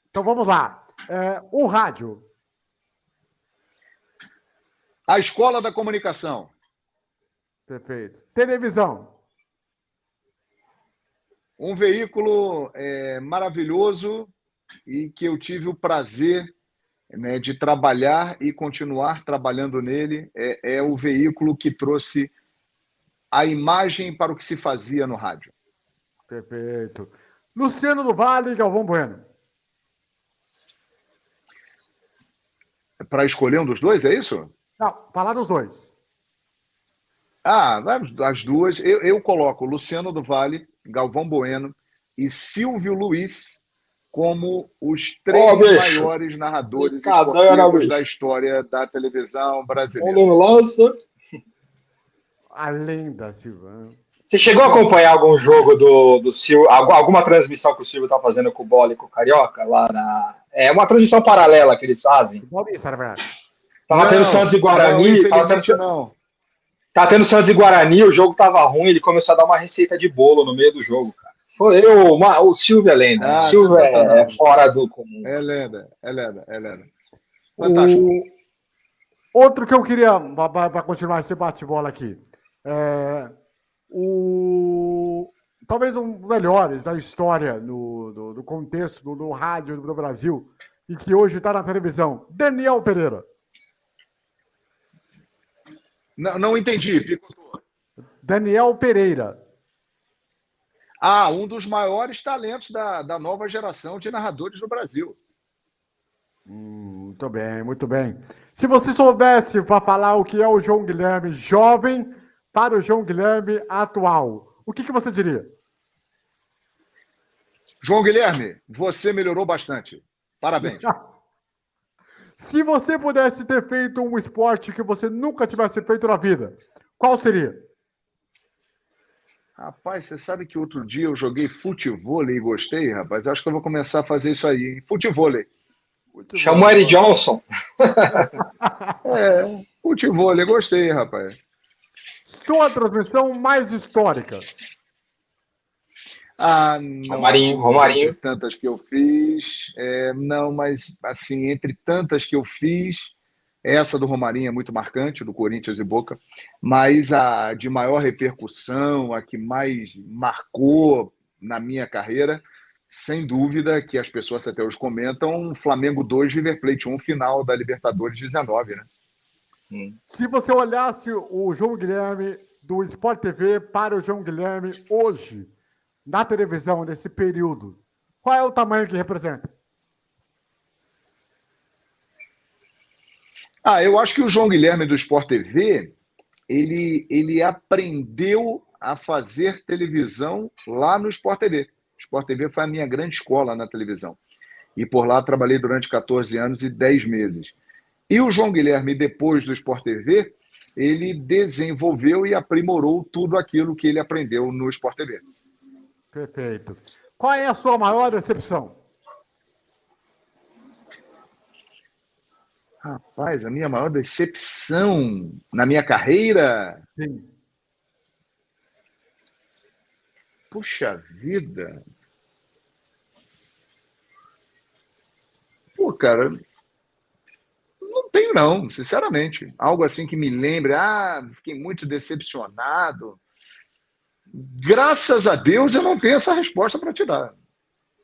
[SPEAKER 1] então vamos lá. O rádio.
[SPEAKER 3] A escola da comunicação.
[SPEAKER 1] Perfeito. Televisão.
[SPEAKER 3] Um veículo maravilhoso e que eu tive o prazer, né, de trabalhar e continuar trabalhando nele. É o veículo que trouxe a imagem para o que se fazia no rádio.
[SPEAKER 1] Perfeito. Luciano do Vale e Galvão Bueno.
[SPEAKER 3] Para escolher um dos dois, é isso?
[SPEAKER 1] Não, falar dos dois.
[SPEAKER 3] As duas. Eu coloco Luciano do Vale, Galvão Bueno e Silvio Luiz como os três maiores narradores esportivos da história da televisão brasileira.
[SPEAKER 1] A lenda, Silvano.
[SPEAKER 2] Você chegou a acompanhar algum jogo do Silvio, alguma transmissão que o Silvio está fazendo com o Bola e com o Carioca? Lá na... É uma transmissão paralela que eles fazem. Tava tendo Santos e Guarani. Tava tendo Santos e Guarani, o jogo tava ruim, ele começou a dar uma receita de bolo no meio do jogo, cara. O Silvio é lenda. O Silvio é fora do comum.
[SPEAKER 3] É lenda. Fantástico.
[SPEAKER 1] Outro que eu queria, para continuar esse bate-bola aqui, talvez um dos melhores da história do contexto do rádio do Brasil e que hoje está na televisão, Daniel Pereira.
[SPEAKER 3] Não entendi, picotou.
[SPEAKER 1] Daniel Pereira.
[SPEAKER 3] Um dos maiores talentos da nova geração de narradores do Brasil.
[SPEAKER 1] Muito bem, muito bem. Se você soubesse para falar o que é o João Guilherme jovem para o João Guilherme atual, o que você diria?
[SPEAKER 3] João Guilherme, você melhorou bastante. Parabéns.
[SPEAKER 1] Se você pudesse ter feito um esporte que você nunca tivesse feito na vida, qual seria?
[SPEAKER 3] Rapaz, você sabe que outro dia eu joguei futevôlei e gostei, rapaz? Acho que eu vou começar a fazer isso aí, hein? Futevôlei.
[SPEAKER 2] Chamou Eric Johnson.
[SPEAKER 3] Futevôlei, gostei, rapaz.
[SPEAKER 1] Sua transmissão mais histórica?
[SPEAKER 3] Não,
[SPEAKER 2] Romarinho.
[SPEAKER 3] Entre tantas que eu fiz, não, mas assim, entre tantas que eu fiz, essa do Romarinho é muito marcante, do Corinthians e Boca, mas a de maior repercussão, a que mais marcou na minha carreira, sem dúvida, que as pessoas até hoje comentam, Flamengo 2, River Plate 1, final da Libertadores 19, né?
[SPEAKER 1] Se você olhasse o João Guilherme do Sport TV para o João Guilherme hoje, na televisão, nesse período, qual é o tamanho que representa?
[SPEAKER 3] Eu acho que o João Guilherme do Sport TV, ele aprendeu a fazer televisão lá no Sport TV. O Sport TV foi a minha grande escola na televisão. E por lá trabalhei durante 14 anos e 10 meses. E o João Guilherme, depois do Sport TV, ele desenvolveu e aprimorou tudo aquilo que ele aprendeu no Sport TV.
[SPEAKER 1] Perfeito. Qual é a sua maior decepção?
[SPEAKER 3] Rapaz, a minha maior decepção na minha carreira?
[SPEAKER 1] Sim.
[SPEAKER 3] Puxa vida. Pô, cara, não tenho não, sinceramente. Algo assim que me lembre, fiquei muito decepcionado. Graças a Deus eu não tenho essa resposta para te dar.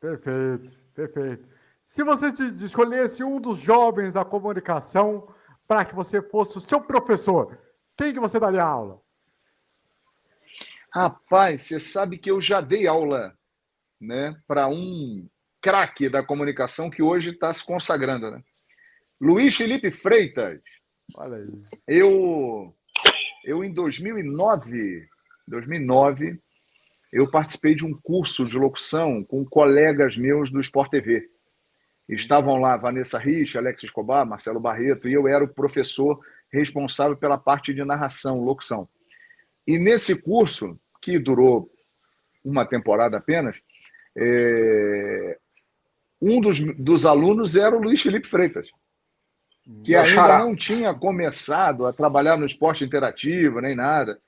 [SPEAKER 1] Perfeito, perfeito. Se você escolhesse um dos jovens da comunicação para que você fosse o seu professor, quem que você daria aula?
[SPEAKER 3] Rapaz, você sabe que eu já dei aula, né, para um craque da comunicação que hoje está se consagrando, né? Luiz Felipe Freitas.
[SPEAKER 1] Olha aí.
[SPEAKER 3] Eu em 2009, eu participei de um curso de locução com colegas meus do Sport TV. Estavam lá Vanessa Rich, Alex Escobar, Marcelo Barreto, e eu era o professor responsável pela parte de narração, locução. E nesse curso, que durou uma temporada apenas, um dos alunos era o Luiz Felipe Freitas, que ainda não tinha começado a trabalhar no esporte interativo, nem nada.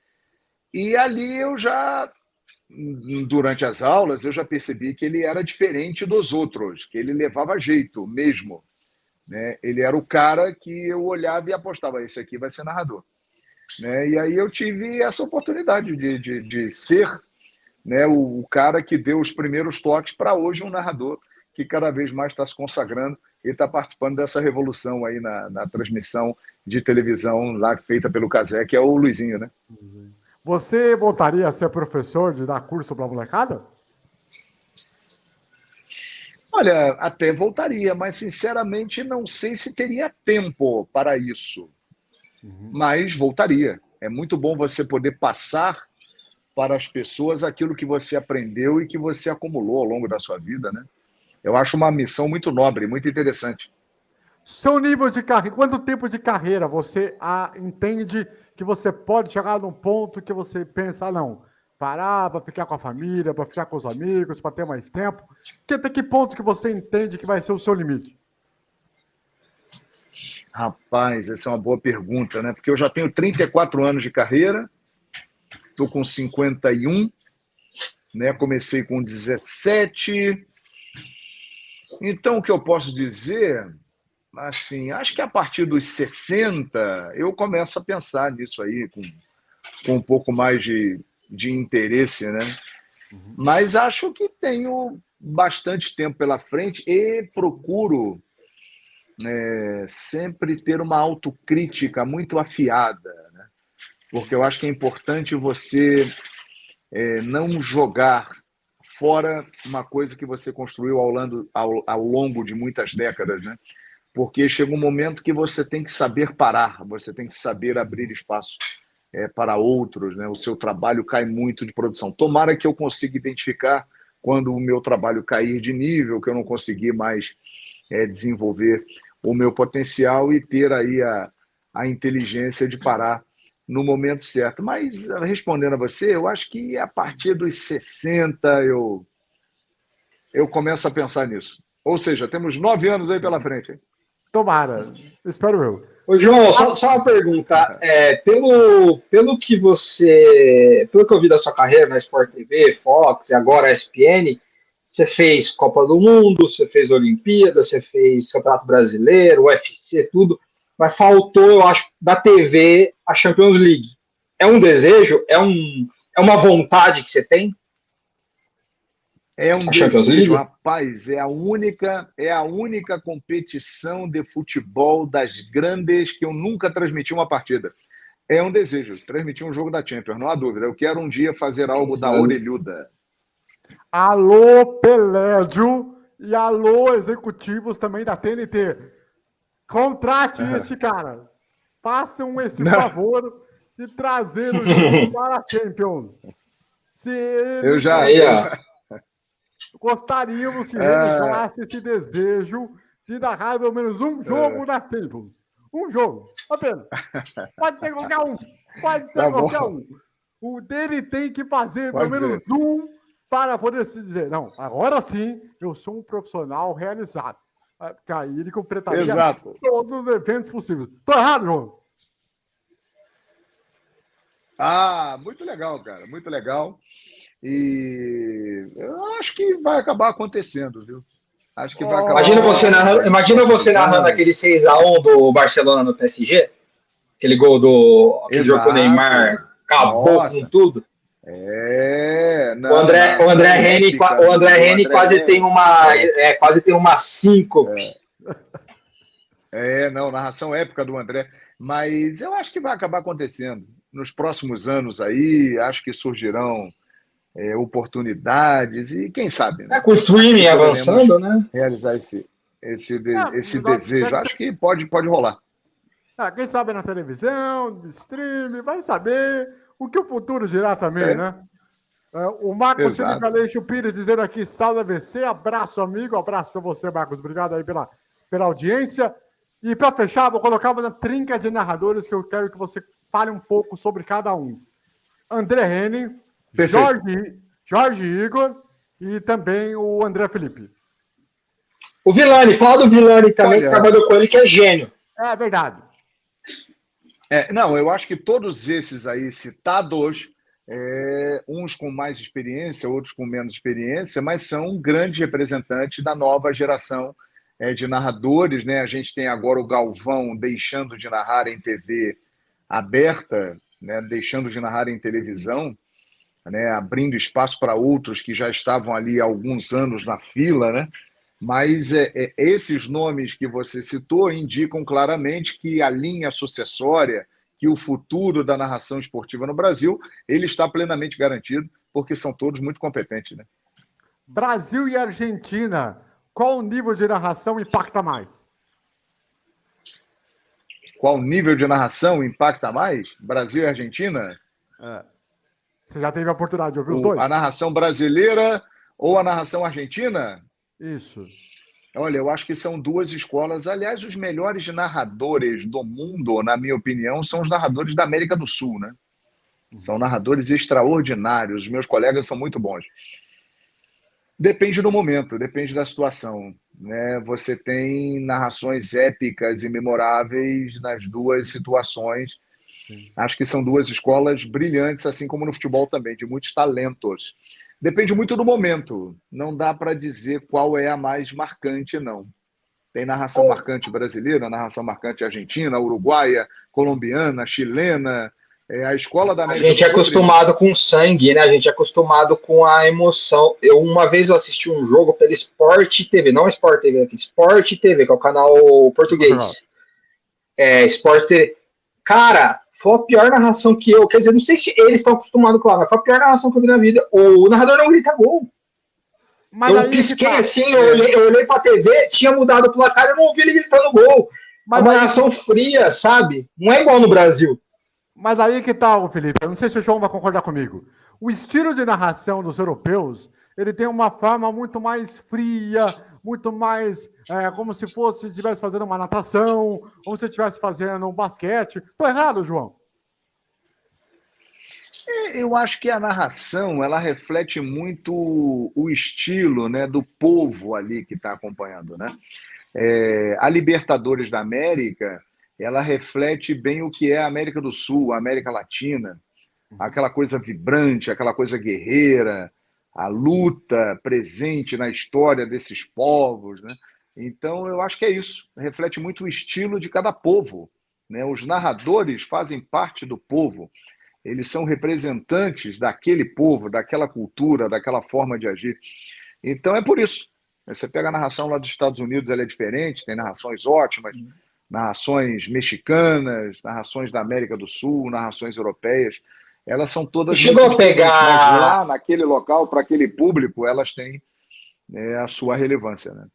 [SPEAKER 3] E ali eu já durante as aulas, eu já percebi que ele era diferente dos outros, que ele levava jeito mesmo, né? Ele era o cara que eu olhava e apostava, esse aqui vai ser narrador, né? E aí eu tive essa oportunidade de ser, né, o cara que deu os primeiros toques para hoje um narrador que cada vez mais está se consagrando e está participando dessa revolução aí na transmissão de televisão lá feita pelo Cazé, que é o Luizinho, né?
[SPEAKER 1] Você voltaria a ser professor de dar curso para a molecada?
[SPEAKER 3] Olha, até voltaria, mas sinceramente não sei se teria tempo para isso. Mas voltaria. É muito bom você poder passar para as pessoas aquilo que você aprendeu e que você acumulou ao longo da sua vida, né? Eu acho uma missão muito nobre, muito interessante.
[SPEAKER 1] Seu nível de carreira, quanto tempo de carreira você entende que você pode chegar num ponto que você pensa, não, parar para ficar com a família, para ficar com os amigos, para ter mais tempo? Até que ponto que você entende que vai ser o seu limite?
[SPEAKER 3] Rapaz, essa é uma boa pergunta, né? Porque eu já tenho 34 anos de carreira, estou com 51, né? Comecei com 17. Então, o que eu posso dizer, assim, acho que a partir dos 60 eu começo a pensar nisso aí, com um pouco mais de interesse, né? Mas acho que tenho bastante tempo pela frente e procuro sempre ter uma autocrítica muito afiada, né? Porque eu acho que é importante você não jogar fora uma coisa que você construiu ao longo de muitas décadas, né? Porque chega um momento que você tem que saber parar, você tem que saber abrir espaço para outros, né? O seu trabalho cai muito de produção. Tomara que eu consiga identificar quando o meu trabalho cair de nível, que eu não conseguir mais desenvolver o meu potencial e ter aí a inteligência de parar no momento certo. Mas, respondendo a você, eu acho que a partir dos 60 eu começo a pensar nisso. Ou seja, temos 9 anos aí pela frente. Hein?
[SPEAKER 1] Tomara, espero eu.
[SPEAKER 2] Ô, João, só uma pergunta. Pelo que eu vi da sua carreira na Sport TV, Fox e agora ESPN, você fez Copa do Mundo, você fez Olimpíada, você fez Campeonato Brasileiro, UFC, tudo, mas faltou, eu acho, da TV a Champions League. É um desejo? É uma vontade que você tem?
[SPEAKER 3] É um desejo, rapaz, é a única competição de futebol das grandes que eu nunca transmiti uma partida. É um desejo, transmitir um jogo da Champions, não há dúvida. Eu quero um dia fazer algo da orelhuda.
[SPEAKER 1] Alô, Pelédio, e alô, executivos também da TNT. Contrate este cara. Façam esse favor de trazer o jogo para a Champions. Se ele...
[SPEAKER 3] Eu já...
[SPEAKER 1] Gostaríamos que realizasse esse desejo de narrar pelo menos um jogo na Champions. Um jogo, apenas. Pode ser qualquer um. Pode ser qualquer um. O dele tem que fazer pelo menos um para poder se dizer, não, agora sim eu sou um profissional realizado. Porque aí ele completaria todos os eventos possíveis. Estou errado, João?
[SPEAKER 3] Muito legal, cara. Muito legal. E eu acho que vai acabar acontecendo, viu? Acho que vai acabar.
[SPEAKER 2] Imagina você narrando aquele 6-1 do Barcelona no PSG, aquele gol aquele jogo com o Neymar acabou com tudo.
[SPEAKER 3] Não,
[SPEAKER 2] o André Reni quase tem uma síncope.
[SPEAKER 3] Não, narração épica do André. Mas eu acho que vai acabar acontecendo. Nos próximos anos aí, acho que surgirão oportunidades e quem sabe, né?
[SPEAKER 2] Com o streaming avançando, né?
[SPEAKER 3] Realizar esse desejo. Acho que pode rolar.
[SPEAKER 1] Quem sabe na televisão, no streaming, vai saber o que o futuro dirá também, né? O Marcos Felipe Aleixo Pires dizendo aqui, salve AVC, abraço amigo, abraço para você, Marcos, obrigado aí pela audiência. E para fechar, vou colocar uma trinca de narradores que eu quero que você fale um pouco sobre cada um. André Henning, Jorge Igor e também o André Felipe.
[SPEAKER 2] O Villani, fala do Villani também, que trabalhou com ele, que é gênio.
[SPEAKER 1] É verdade.
[SPEAKER 3] Não, eu acho que todos esses aí citados uns com mais experiência, outros com menos experiência, mas são grandes representantes da nova geração de narradores, né? A gente tem agora o Galvão deixando de narrar em TV aberta, né? Deixando de narrar em televisão, né? Abrindo espaço para outros que já estavam ali há alguns anos na fila, né? Mas esses nomes que você citou indicam claramente que a linha sucessória, que o futuro da narração esportiva no Brasil, ele está plenamente garantido, porque são todos muito competentes, né?
[SPEAKER 1] Brasil e Argentina, qual nível de narração impacta mais?
[SPEAKER 3] Qual nível de narração impacta mais? Brasil e Argentina?
[SPEAKER 1] Você já teve a oportunidade de ouvir os dois?
[SPEAKER 3] A narração brasileira ou a narração argentina?
[SPEAKER 1] Isso.
[SPEAKER 3] Olha, eu acho que são duas escolas. Aliás, os melhores narradores do mundo, na minha opinião, são os narradores da América do Sul, né? São narradores extraordinários. Os meus colegas são muito bons. Depende do momento, depende da situação, né? Você tem narrações épicas e memoráveis nas duas situações. Sim. Acho que são duas escolas brilhantes, assim como no futebol também, de muitos talentos. Depende muito do momento. Não dá para dizer qual é a mais marcante, não. Tem narração marcante brasileira, narração marcante argentina, uruguaia, colombiana, chilena. A escola da América
[SPEAKER 2] do Sul. A gente é acostumado com sangue, né? A gente é acostumado com a emoção. Uma vez eu assisti um jogo pela Sport TV, não Sport TV, aqui, Sport TV, que é o canal português. Sport TV. Cara, foi a pior narração que eu... Quer dizer, não sei se eles estão acostumados com ela, mas foi a pior narração que eu vi na vida. O narrador não grita gol. Mas eu pisquei assim, eu olhei pra TV, tinha mudado o placar, eu não ouvi ele gritando gol. Mas uma narração fria, sabe? Não é igual no Brasil.
[SPEAKER 1] Mas aí que tá, Felipe, eu não sei se o João vai concordar comigo. O estilo de narração dos europeus, ele tem uma forma muito mais fria, muito mais como se estivesse fazendo uma natação, como se estivesse fazendo um basquete. Tô errado, João?
[SPEAKER 3] Eu acho que a narração, ela reflete muito o estilo, né, do povo ali que está acompanhando, né? A Libertadores da América, ela reflete bem o que é a América do Sul, a América Latina, aquela coisa vibrante, aquela coisa guerreira, a luta presente na história desses povos, né? Então, eu acho que é isso. Reflete muito o estilo de cada povo, né? Os narradores fazem parte do povo. Eles são representantes daquele povo, daquela cultura, daquela forma de agir. Então, é por isso. Você pega a narração lá dos Estados Unidos, ela é diferente, tem narrações ótimas, narrações mexicanas, narrações da América do Sul, narrações europeias. Elas são todas
[SPEAKER 2] muito diferentes,
[SPEAKER 3] mas lá naquele local, para aquele público, elas têm a sua relevância, né?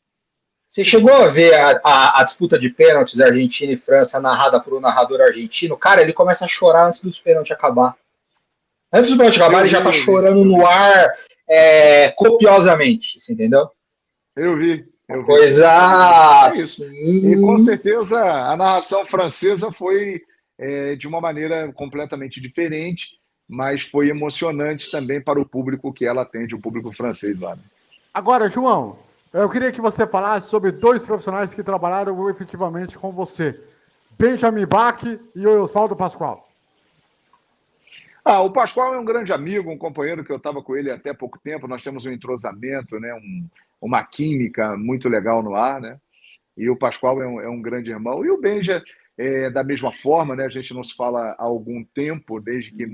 [SPEAKER 2] Você chegou a ver a disputa de pênaltis Argentina e França narrada por um narrador argentino? Cara, ele começa a chorar antes dos pênaltis acabar. Antes dos pênaltis acabar, ele já tá chorando no ar copiosamente, você entendeu?
[SPEAKER 3] Eu vi.
[SPEAKER 2] Coisa
[SPEAKER 3] assim. E com certeza a narração francesa foi de uma maneira completamente diferente, mas foi emocionante também para o público que ela atende, o público francês lá.
[SPEAKER 1] Agora, João, eu queria que você falasse sobre dois profissionais que trabalharam efetivamente com você. Benjamin Bach e o Oswaldo Pascoal.
[SPEAKER 3] O Pascoal é um grande amigo, um companheiro que eu estava com ele até pouco tempo. Nós temos um entrosamento, né? Uma química muito legal no ar, né? E o Pascoal é um grande irmão. E o Benja, da mesma forma, né? A gente não se fala há algum tempo, desde que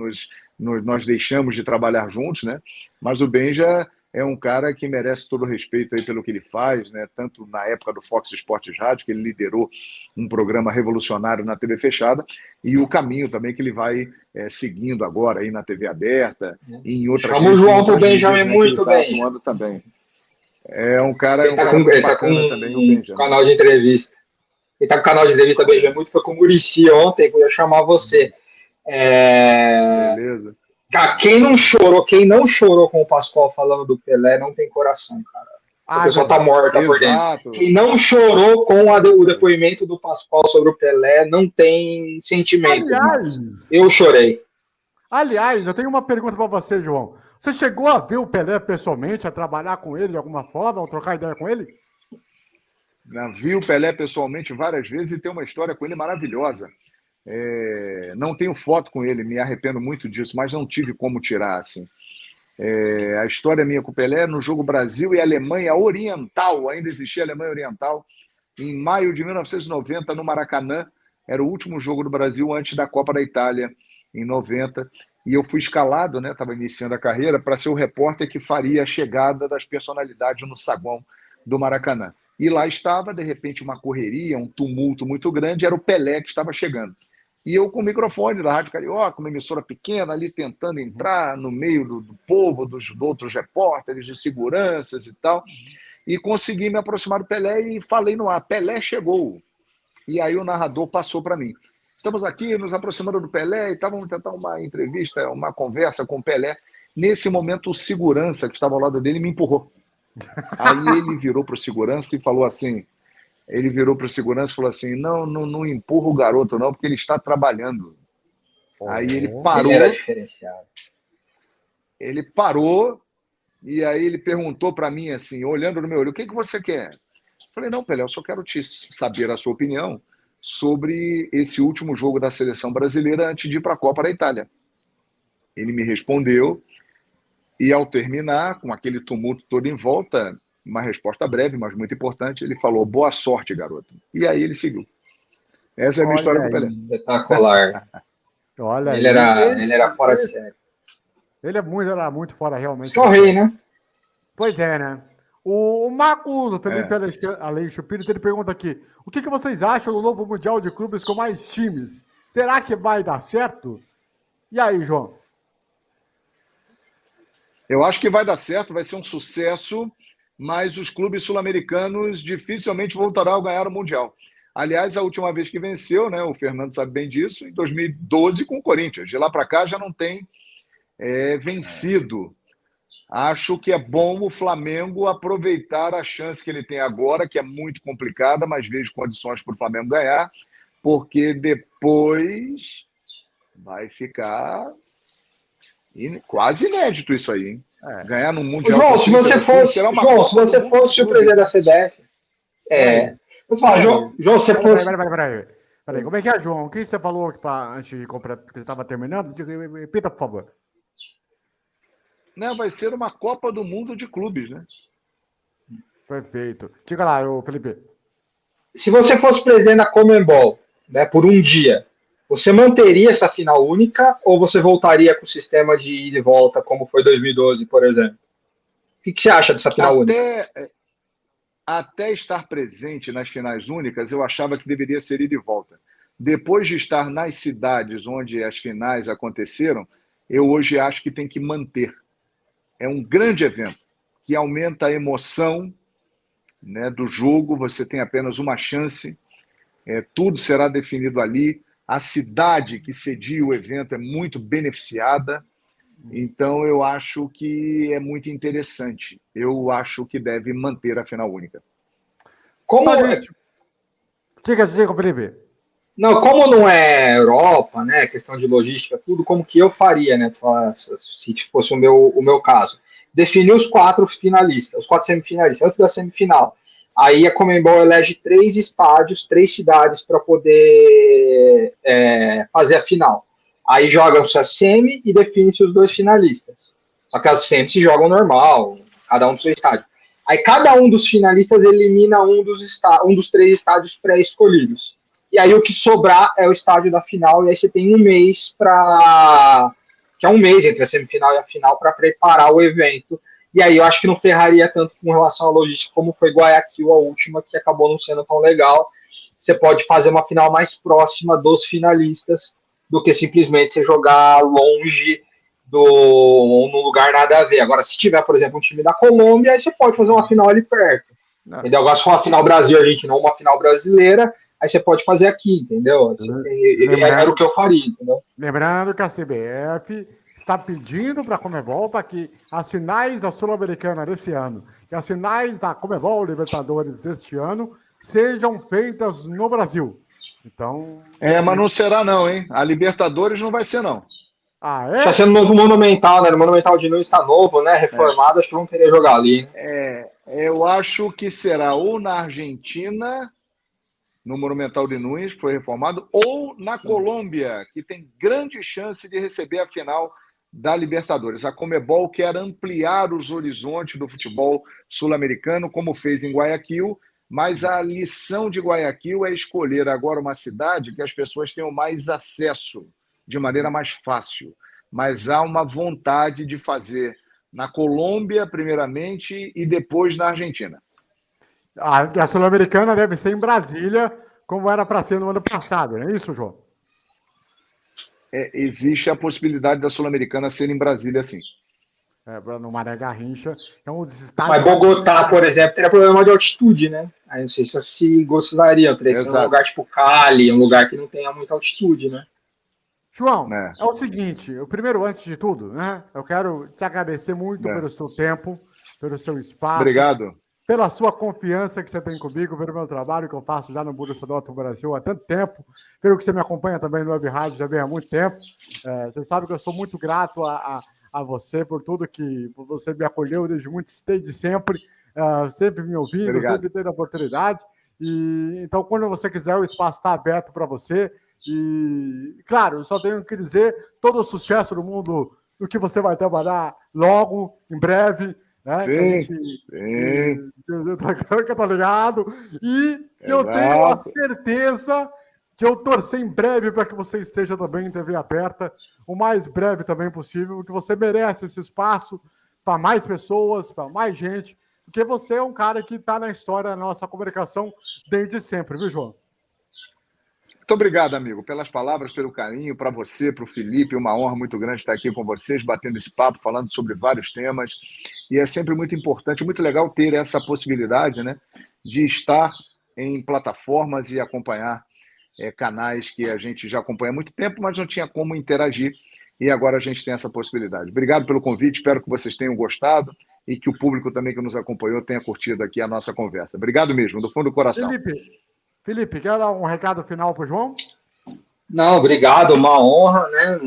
[SPEAKER 3] nós deixamos de trabalhar juntos, né? Mas o Benja é um cara que merece todo o respeito aí pelo que ele faz, né? Tanto na época do Fox Sports Rádio, que ele liderou um programa revolucionário na TV fechada, e o caminho também que ele vai seguindo agora aí na TV aberta e em outras.
[SPEAKER 2] Chama o João pro Benjamin muito bem.
[SPEAKER 3] Atuando também. É um cara,
[SPEAKER 2] ele tá com
[SPEAKER 3] também, o Benjamin.
[SPEAKER 2] Canal de entrevista. Ele tá com o canal de entrevista Benjamin muito, foi com o Muricy ontem, que eu ia chamar você.
[SPEAKER 3] Beleza.
[SPEAKER 2] Cara, quem não chorou com o Pascoal falando do Pelé, não tem coração, cara. A pessoa tá morta por dentro. Quem não chorou com o depoimento do Pascoal sobre o Pelé, não tem sentimento.
[SPEAKER 1] Aliás,
[SPEAKER 2] eu chorei.
[SPEAKER 1] Aliás, eu tenho uma pergunta para você, João. Você chegou a ver o Pelé pessoalmente, a trabalhar com ele de alguma forma, ou trocar ideia com ele?
[SPEAKER 3] Vi o Pelé pessoalmente várias vezes e tem uma história com ele maravilhosa. Não tenho foto com ele, me arrependo muito disso, mas não tive como tirar, assim. A história minha com o Pelé no jogo Brasil e Alemanha Oriental, ainda existia Alemanha Oriental, em maio de 1990, no Maracanã. Era o último jogo do Brasil antes da Copa da Itália, em 90. E eu fui escalado, né? Estava iniciando a carreira, para ser o repórter que faria a chegada das personalidades no saguão do Maracanã. E lá estava, de repente, uma correria, um tumulto muito grande, era o Pelé que estava chegando. E eu com o microfone da Rádio Carioca, uma emissora pequena, ali tentando entrar no meio do povo, dos outros repórteres, de seguranças e tal, e consegui me aproximar do Pelé e falei no ar, Pelé chegou. E aí o narrador passou para mim. Estamos aqui nos aproximando do Pelé e vamos tentar uma entrevista, uma conversa com o Pelé. Nesse momento, o segurança que estava ao lado dele me empurrou. Aí ele virou para o segurança e falou assim, não empurra o garoto não, porque ele está trabalhando. Aí ele parou.
[SPEAKER 2] Ele era diferenciado.
[SPEAKER 3] Ele parou e aí ele perguntou para mim assim, olhando no meu olho, o que você quer? Eu falei, não, Pelé, eu só quero saber a sua opinião sobre esse último jogo da seleção brasileira antes de ir para a Copa da Itália. Ele me respondeu e ao terminar, com aquele tumulto todo em volta, uma resposta breve, mas muito importante, ele falou, boa sorte, garoto. E aí ele seguiu. Essa é a minha história com o Pelé.
[SPEAKER 2] Espetacular.
[SPEAKER 1] Olha
[SPEAKER 2] ele era fora de série.
[SPEAKER 1] Ele era muito fora, realmente.
[SPEAKER 2] Só o rei, né?
[SPEAKER 1] Pois é, né? O Marcos Felipe Aleixo Pires, ele pergunta aqui, o que vocês acham do novo Mundial de Clubes com mais times? Será que vai dar certo? E aí, João?
[SPEAKER 3] Eu acho que vai dar certo, vai ser um sucesso, mas os clubes sul-americanos dificilmente voltarão a ganhar o Mundial. Aliás, a última vez que venceu, né, o Fernando sabe bem disso, em 2012 com o Corinthians. De lá para cá já não tem vencido. Acho que é bom o Flamengo aproveitar a chance que ele tem agora, que é muito complicada, mas vejo condições para o Flamengo ganhar, porque depois vai ficar quase inédito isso aí, hein? Ganhar no Mundial.
[SPEAKER 2] João, se você fosse o presidente da CBF. João, se você fosse.
[SPEAKER 1] Peraí, como é que é, João? O que você falou antes de comprar, que você estava terminando? Repita, por favor.
[SPEAKER 3] Não, vai ser uma Copa do Mundo de clubes, né?
[SPEAKER 1] Perfeito. Diga lá, Felipe.
[SPEAKER 2] Se você fosse presidente da Conmebol, né, por um dia, você manteria essa final única ou você voltaria com o sistema de ida e volta, como foi 2012, por exemplo? O que você acha dessa final única?
[SPEAKER 3] Até estar presente nas finais únicas, eu achava que deveria ser ida e volta. Depois de estar nas cidades onde as finais aconteceram, eu hoje acho que tem que manter. É um grande evento que aumenta a emoção, né, do jogo, você tem apenas uma chance, tudo será definido ali, a cidade que cedia o evento é muito beneficiada, então eu acho que é muito interessante. Eu acho que deve manter a final única.
[SPEAKER 1] Diga, Felipe.
[SPEAKER 2] Não, como não é Europa, né, questão de logística, tudo, como que eu faria, né, se fosse o meu caso? Definir os 4 finalistas, os 4 semifinalistas, antes da semifinal. Aí a Conmebol elege 3 estádios, 3 cidades para poder fazer a final. Aí jogam-se a semi e define-se os 2 finalistas. Só que as semis se jogam normal, cada um no seu estádio. Aí cada um dos finalistas elimina um dos 3 estádios pré-escolhidos. E aí o que sobrar é o estádio da final, e aí você tem um mês que é um mês entre a semifinal e a final para preparar o evento. E aí eu acho que não ferraria tanto com relação à logística como foi Guayaquil, a última, que acabou não sendo tão legal. Você pode fazer uma final mais próxima dos finalistas do que simplesmente você jogar longe num lugar nada a ver. Agora, se tiver, por exemplo, um time da Colômbia, aí você pode fazer uma final ali perto. Entendeu? Agora, se for uma final Brasil-Argentina ou uma final brasileira, aí você pode fazer aqui, entendeu? Era o que eu faria, entendeu?
[SPEAKER 1] Lembrando que a CBF está pedindo para a Conmebol para que as finais da Sul-Americana desse ano e as finais da Conmebol Libertadores deste ano sejam feitas no Brasil. Então...
[SPEAKER 3] mas não será não, hein? A Libertadores não vai ser não.
[SPEAKER 1] Ah, é?
[SPEAKER 2] Está sendo novo Monumental, né? O Monumental de Nunes está novo, né? Reformado, acho que vão querer jogar ali.
[SPEAKER 3] Eu acho que será ou na Argentina no Monumental de Núñez, que foi reformado, ou na Colômbia, que tem grande chance de receber a final da Libertadores. A Conmebol quer ampliar os horizontes do futebol sul-americano, como fez em Guayaquil, mas a lição de Guayaquil é escolher agora uma cidade que as pessoas tenham mais acesso, de maneira mais fácil. Mas há uma vontade de fazer na Colômbia, primeiramente, e depois na Argentina.
[SPEAKER 1] A Sul-Americana deve ser em Brasília, como era para ser no ano passado, não é isso, João?
[SPEAKER 3] Existe a possibilidade da Sul-Americana ser em Brasília, sim.
[SPEAKER 1] No Mané Garrincha. Então,
[SPEAKER 2] mas Bogotá, por exemplo, teria problema de altitude, né? Aí não sei se você gostaria, teria que ser um lugar tipo Cali, um lugar que não tenha muita altitude, né?
[SPEAKER 1] João, é o seguinte, primeiro, antes de tudo, né? Eu quero te agradecer muito pelo seu tempo, pelo seu espaço.
[SPEAKER 3] Obrigado.
[SPEAKER 1] Pela sua confiança que você tem comigo, pelo meu trabalho que eu faço já no Borussia Dortmund Brasil há tanto tempo, pelo que você me acompanha também no Web Rádio já vem há muito tempo. Você sabe que eu sou muito grato a você por tudo que você me acolheu desde sempre, sempre me ouvindo,
[SPEAKER 3] Obrigado.
[SPEAKER 1] sempre tendo a oportunidade. E, então, quando você quiser, o espaço está aberto para você. E, claro, eu só tenho que dizer todo o sucesso do mundo no que você vai trabalhar logo, em breve. Né?
[SPEAKER 3] Sim.
[SPEAKER 1] Tá ligado? E eu tenho a certeza que eu torcer em breve para que você esteja também em TV aberta, o mais breve também possível, porque você merece esse espaço para mais pessoas, para mais gente, porque você é um cara que está na história da nossa comunicação desde sempre, viu, João?
[SPEAKER 3] Muito obrigado, amigo, pelas palavras, pelo carinho, para você, para o Felipe, uma honra muito grande estar aqui com vocês, batendo esse papo, falando sobre vários temas, e é sempre muito importante, muito legal ter essa possibilidade, né, de estar em plataformas e acompanhar canais que a gente já acompanha há muito tempo, mas não tinha como interagir, e agora a gente tem essa possibilidade. Obrigado pelo convite, espero que vocês tenham gostado e que o público também que nos acompanhou tenha curtido aqui a nossa conversa. Obrigado mesmo, do fundo do coração.
[SPEAKER 1] Felipe, quer dar um recado final para o João?
[SPEAKER 2] Não, obrigado, uma honra, né?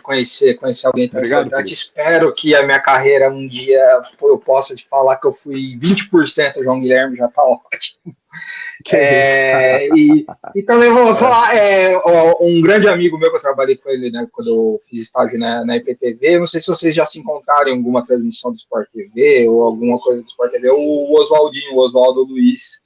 [SPEAKER 2] Conhecer alguém tão importante. Espero que a minha carreira um dia eu possa te falar que eu fui 20%, João Guilherme, já está ótimo. E também vou falar, um grande amigo meu que eu trabalhei com ele, né, quando eu fiz estágio na IPTV, não sei se vocês já se encontraram em alguma transmissão do Sport TV ou alguma coisa do Sport TV, o Oswaldo Luiz,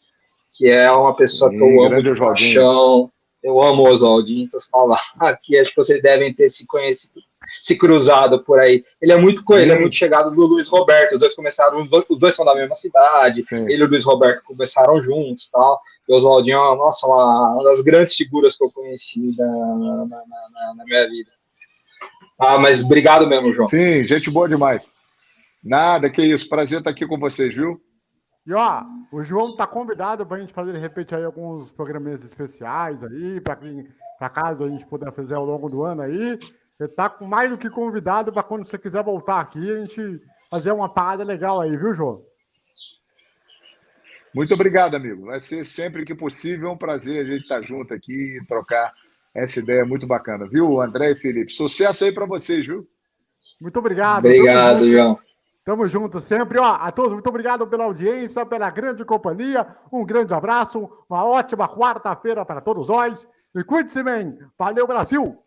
[SPEAKER 2] que é uma pessoa que eu amo de paixão. Eu amo o Oswaldinho, então falar aqui, acho que vocês devem ter se conhecido, se cruzado por aí. Ele é muito chegado do Luiz Roberto, os dois são da mesma cidade, ele e o Luiz Roberto começaram juntos e tal. E o Oswaldinho é uma das grandes figuras que eu conheci na minha vida. Mas obrigado mesmo, João.
[SPEAKER 3] Sim, gente boa demais. Nada, que isso, prazer estar aqui com vocês, viu?
[SPEAKER 1] E o João está convidado para a gente fazer, de repente, aí alguns programas especiais aí, para caso a gente puder fazer ao longo do ano aí. Ele está mais do que convidado para quando você quiser voltar aqui, a gente fazer uma parada legal aí, viu, João?
[SPEAKER 3] Muito obrigado, amigo. Vai ser sempre que possível um prazer a gente estar junto aqui e trocar essa ideia muito bacana, viu, André e Felipe? Sucesso aí para vocês, viu?
[SPEAKER 1] Muito obrigado.
[SPEAKER 2] Obrigado, João.
[SPEAKER 1] Tamo junto sempre. A todos, muito obrigado pela audiência, pela grande companhia. Um grande abraço, uma ótima quarta-feira para todos nós. E cuide-se bem. Valeu, Brasil!